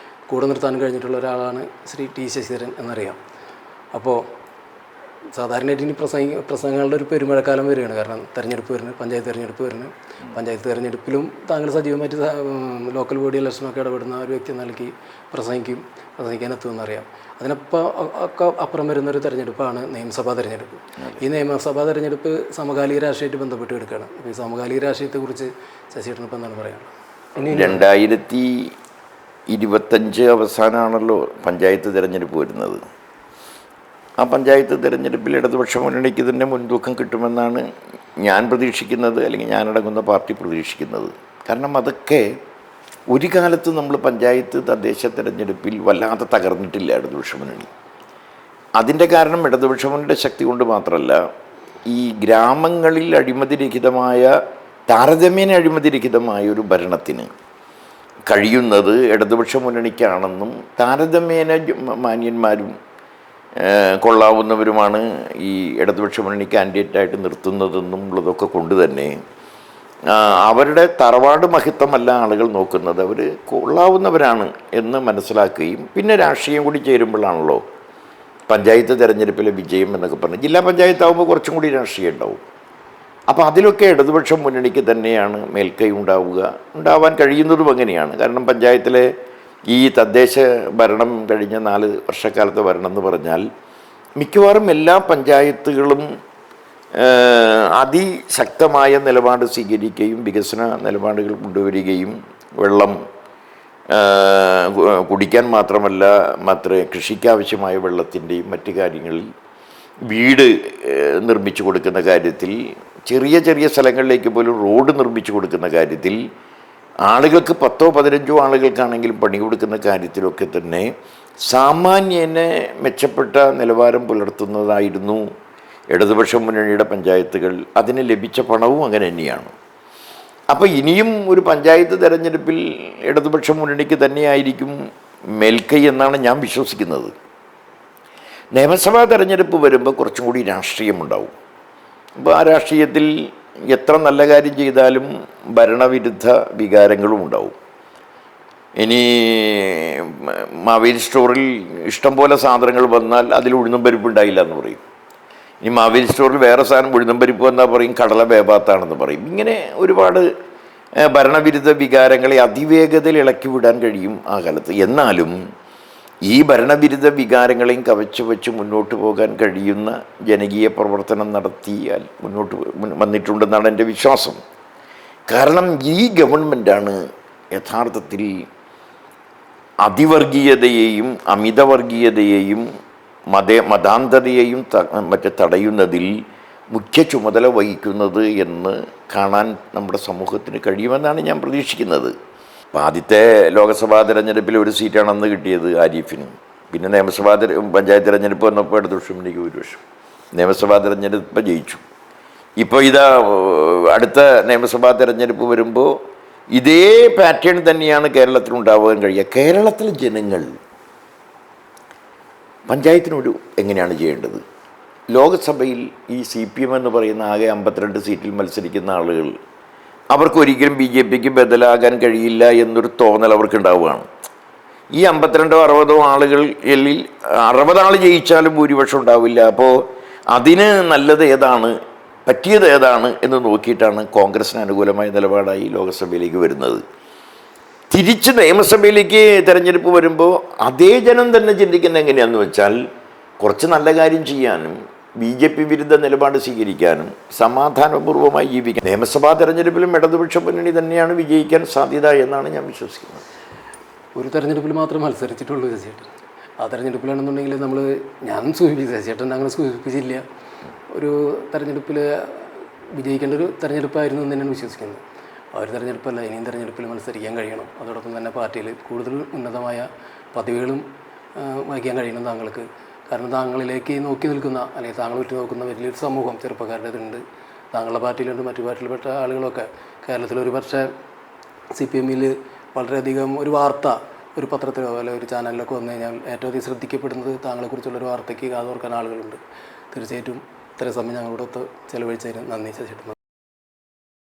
കൂടെ നിർത്താനും കഴിഞ്ഞിട്ടുള്ള ഒരാളാണ് ശ്രീ ടി ശശിധരൻ എന്നറിയാം. അപ്പോൾ സാധാരണയായിട്ട് ഇനി പ്രസംഗങ്ങളുടെ ഒരു പെരുമഴക്കാലം വരികയാണ്. കാരണം തെരഞ്ഞെടുപ്പ് വരുന്നു, പഞ്ചായത്ത് തെരഞ്ഞെടുപ്പ് വരുന്നു. പഞ്ചായത്ത് തെരഞ്ഞെടുപ്പിലും താങ്കൾ സജീവമായിട്ട് ലോക്കൽ ബോഡി ഇലക്ഷനൊക്കെ ഇടപെടുന്ന ഒരു വ്യക്തി നൽകി പ്രസംഗിക്കാൻ എത്തുമെന്നറിയാം. അതിനൊപ്പം ഒക്കെ അപ്പുറം വരുന്നൊരു തെരഞ്ഞെടുപ്പാണ് നിയമസഭാ തെരഞ്ഞെടുപ്പ്. ഈ നിയമസഭാ തെരഞ്ഞെടുപ്പ് സമകാലിക രാഷ്ട്രീയമായിട്ട് ബന്ധപ്പെട്ട് എടുക്കുകയാണ്. അപ്പോൾ ഈ സമകാലിക രാഷ്ട്രീയത്തെക്കുറിച്ച് ശശിധരൻ ഇപ്പം എന്താണ് പറയാനുള്ളത്? 2025 അവസാനമാണല്ലോ പഞ്ചായത്ത് തിരഞ്ഞെടുപ്പ് വരുന്നത്. ആ പഞ്ചായത്ത് തിരഞ്ഞെടുപ്പിൽ ഇടതുപക്ഷ മുന്നണിക്ക് തന്നെ മുൻതൂക്കം കിട്ടുമെന്നാണ് ഞാൻ പ്രതീക്ഷിക്കുന്നത്, അല്ലെങ്കിൽ ഞാനടങ്ങുന്ന പാർട്ടി പ്രതീക്ഷിക്കുന്നത്. കാരണം അതൊക്കെ ഒരു കാലത്ത് നമ്മൾ പഞ്ചായത്ത് തദ്ദേശ തിരഞ്ഞെടുപ്പിൽ വല്ലാതെ തകർന്നിട്ടില്ല ഇടതുപക്ഷ മുന്നണി. അതിൻ്റെ കാരണം ഇടതുപക്ഷ മുന്നണിയുടെ ശക്തി കൊണ്ട് മാത്രമല്ല, ഈ ഗ്രാമങ്ങളിൽ താരതമ്യേന അഴിമതിരഹിതമായ ഒരു ഭരണത്തിന് കഴിയുന്നത് ഇടതുപക്ഷ മുന്നണിക്കാണെന്നും താരതമ്യേന മാന്യന്മാരും കൊള്ളാവുന്നവരുമാണ് ഈ ഇടതുപക്ഷ മുന്നണി കാൻഡിഡേറ്റായിട്ട് നിർത്തുന്നതെന്നും ഉള്ളതൊക്കെ കൊണ്ട് തന്നെ അവരുടെ തറവാട് മഹിത്വമല്ല ആളുകൾ നോക്കുന്നത്, അവർ കൊള്ളാവുന്നവരാണ് എന്ന് മനസ്സിലാക്കുകയും പിന്നെ രാഷ്ട്രീയം കൂടി ചേരുമ്പോഴാണല്ലോ പഞ്ചായത്ത് തിരഞ്ഞെടുപ്പിലെ വിജയം എന്നൊക്കെ പറഞ്ഞ്. ജില്ലാ പഞ്ചായത്താകുമ്പോൾ കുറച്ചും കൂടി രാഷ്ട്രീയം ഉണ്ടാവും. അപ്പോൾ അതിലൊക്കെ ഇടതുപക്ഷ മുന്നണിക്ക് തന്നെയാണ് മേൽക്കൈ ഉണ്ടാവാൻ കഴിയുന്നതും അങ്ങനെയാണ്. കാരണം പഞ്ചായത്തിലെ ഈ തദ്ദേശ ഭരണം കഴിഞ്ഞ 4 വർഷക്കാലത്തെ ഭരണം എന്ന് പറഞ്ഞാൽ മിക്കവാറും എല്ലാ പഞ്ചായത്തുകളും അതിശക്തമായ നിലപാട് സ്വീകരിക്കുകയും വികസന നിലപാടുകൾ കൊണ്ടുവരികയും വെള്ളം കുടിക്കാൻ മാത്രമേ കൃഷിക്കാവശ്യമായ വെള്ളത്തിൻ്റെയും മറ്റു കാര്യങ്ങളിൽ വീട് നിർമ്മിച്ചു കൊടുക്കുന്ന കാര്യത്തിൽ, ചെറിയ ചെറിയ സ്ഥലങ്ങളിലേക്ക് പോലും റോഡ് നിർമ്മിച്ചു കൊടുക്കുന്ന കാര്യത്തിൽ, ആളുകൾക്ക് 10-15 ആളുകൾക്കാണെങ്കിലും പണി കൊടുക്കുന്ന കാര്യത്തിലൊക്കെ തന്നെ സാമാന്യേന മെച്ചപ്പെട്ട നിലവാരം പുലർത്തുന്നതായിരുന്നു ഇടതുപക്ഷ മുന്നണിയുടെ പഞ്ചായത്തുകൾ. അതിന് ലഭിച്ച പണവും അങ്ങനെ തന്നെയാണ്. അപ്പോൾ ഇനിയും ഒരു പഞ്ചായത്ത് തെരഞ്ഞെടുപ്പിൽ ഇടതുപക്ഷ മുന്നണിക്ക് തന്നെയായിരിക്കും മേൽക്കൈ എന്നാണ് ഞാൻ വിശ്വസിക്കുന്നത്. നിയമസഭാ തെരഞ്ഞെടുപ്പ് വരുമ്പോൾ കുറച്ചും കൂടി രാഷ്ട്രീയമുണ്ടാവും. അപ്പോൾ ആ രാഷ്ട്രീയത്തിൽ എത്ര നല്ല കാര്യം ചെയ്താലും ഭരണവിരുദ്ധ വികാരങ്ങളും ഉണ്ടാവും. ഇനി മാവേലി സ്റ്റോറിൽ ഇഷ്ടംപോലെ സാധനങ്ങൾ വന്നാൽ അതിൽ ഉഴുന്നും പരിപ്പ് ഉണ്ടായില്ല എന്ന് പറയും. ഇനി മാവേലി സ്റ്റോറിൽ വേറെ സാധനം ഉഴുന്നും പരിപ്പ് വന്നാൽ പറയും കടല വേപാത്താണെന്ന് പറയും. ഇങ്ങനെ ഒരുപാട് ഭരണവിരുദ്ധ വികാരങ്ങളെ അതിവേഗതയിൽ ഇളക്കി വിടാൻ കഴിയും ആ കാലത്ത്. എന്നാലും ഈ ഭരണവിരുദ്ധ വികാരങ്ങളെയും കവച്ചു വെച്ച് മുന്നോട്ട് പോകാൻ കഴിയുന്ന ജനകീയ പ്രവർത്തനം നടത്തിയാൽ മുന്നോട്ട് വന്നിട്ടുണ്ടെന്നാണ് എൻ്റെ വിശ്വാസം. കാരണം ഈ ഗവൺമെൻറ്റാണ് യഥാർത്ഥത്തിൽ അതിവർഗീയതയെയും അമിതവർഗീയതയെയും മതാന്തതയെയും തടയുന്നതിൽ മുഖ്യ ചുമതല വഹിക്കുന്നത് എന്ന് കാണാൻ നമ്മുടെ സമൂഹത്തിന് കഴിയുമെന്നാണ് ഞാൻ പ്രതീക്ഷിക്കുന്നത്. അപ്പോൾ ആദ്യത്തെ ലോക്സഭാ തിരഞ്ഞെടുപ്പിൽ 1 സീറ്റാണ് അന്ന് കിട്ടിയത് ആരിഫിന്. പിന്നെ പഞ്ചായത്ത് തിരഞ്ഞെടുപ്പ് വന്നപ്പോൾ ഇടതുപക്ഷ മുന്നണിക്ക് ഭൂരിപക്ഷം. നിയമസഭാ തിരഞ്ഞെടുപ്പ് ജയിച്ചു. ഇപ്പോൾ ഇതാ അടുത്ത നിയമസഭാ തിരഞ്ഞെടുപ്പ് വരുമ്പോൾ ഇതേ പാറ്റേൺ തന്നെയാണ് കേരളത്തിലുണ്ടാവാൻ കഴിയുക. കേരളത്തിലെ ജനങ്ങൾ പഞ്ചായത്തിനോട് എങ്ങനെയാണ് ചെയ്യേണ്ടത്? ലോക്സഭയിൽ ഈ CPM എന്ന് പറയുന്ന ആകെ 52 സീറ്റിൽ മത്സരിക്കുന്ന ആളുകൾ അവർക്കൊരിക്കലും BJPക്ക് ബദലാകാൻ കഴിയില്ല എന്നൊരു തോന്നൽ അവർക്കുണ്ടാവുകയാണ്. ഈ 52-60 ആളുകളിൽ 60 ആൾ ജയിച്ചാലും ഭൂരിപക്ഷം ഉണ്ടാവില്ല. അപ്പോൾ അതിന് നല്ലത് ഏതാണ്, പറ്റിയത് ഏതാണ് എന്ന് നോക്കിയിട്ടാണ് കോൺഗ്രസിന് അനുകൂലമായ നിലപാടായി ലോക്സഭയിലേക്ക് വരുന്നത്. തിരിച്ച് നിയമസഭയിലേക്ക് തിരഞ്ഞെടുപ്പ് വരുമ്പോൾ അതേ ജനം തന്നെ ചിന്തിക്കുന്നത് എങ്ങനെയാണെന്ന് വെച്ചാൽ കുറച്ച് നല്ല കാര്യം ചെയ്യാനും BJP വിരുദ്ധ നിലപാട് സ്വീകരിക്കാനും സമാധാനപൂർവ്വമായി ജീവിക്കാൻ. നിയമസഭാ തെരഞ്ഞെടുപ്പിലും ഇടതുപക്ഷ മുന്നണി തന്നെയാണ് വിജയിക്കാൻ സാധ്യത എന്നാണ് ഞാൻ വിശ്വസിക്കുന്നത്. ഒരു തെരഞ്ഞെടുപ്പിൽ മാത്രമേ മത്സരിച്ചിട്ടുള്ളൂ ശശിയേട്ടൻ. ആ തെരഞ്ഞെടുപ്പിലാണെന്നുണ്ടെങ്കിൽ ഞാനും സൂചിപ്പിച്ചു, ശശിയേട്ടൻ അങ്ങനെ സൂചിപ്പിച്ചില്ല. ഒരു തെരഞ്ഞെടുപ്പിൽ വിജയിക്കേണ്ട ഒരു തെരഞ്ഞെടുപ്പായിരുന്നു എന്ന് തന്നെയാണ് വിശ്വസിക്കുന്നത്. ആ ഒരു തെരഞ്ഞെടുപ്പല്ല, ഇനിയും തെരഞ്ഞെടുപ്പിൽ മത്സരിക്കാൻ കഴിയണം. അതോടൊപ്പം തന്നെ പാർട്ടിയിൽ കൂടുതൽ ഉന്നതമായ പദവികളും വഹിക്കാൻ കഴിയണം താങ്കൾക്ക്. കാരണം താങ്കളിലേക്ക് നോക്കി നിൽക്കുന്ന, അല്ലെങ്കിൽ താങ്കൾ ഉറ്റു നോക്കുന്ന വലിയൊരു സമൂഹം ചെറുപ്പക്കാരുടേതുണ്ട്. താങ്കളുടെ പാർട്ടിയിലുണ്ട്, മറ്റു പാർട്ടിയിൽപ്പെട്ട ആളുകളൊക്കെ. കേരളത്തിൽ ഒരു പക്ഷേ CPM വളരെയധികം ഒരു വാർത്ത ഒരു പത്രത്തിലോ അല്ലെങ്കിൽ ഒരു ചാനലിലൊക്കെ വന്നു കഴിഞ്ഞാൽ ഏറ്റവും അധികം ശ്രദ്ധിക്കപ്പെടുന്നത് താങ്കളെക്കുറിച്ചുള്ളൊരു വാർത്തയ്ക്ക് കാതോർക്കാൻ ആളുകളുണ്ട്. തീർച്ചയായിട്ടും ഇത്രയും സമയം ഞങ്ങളോടൊത്ത് ചെലവഴിച്ചതിന് നന്ദി ശശിയേട്ടൻ.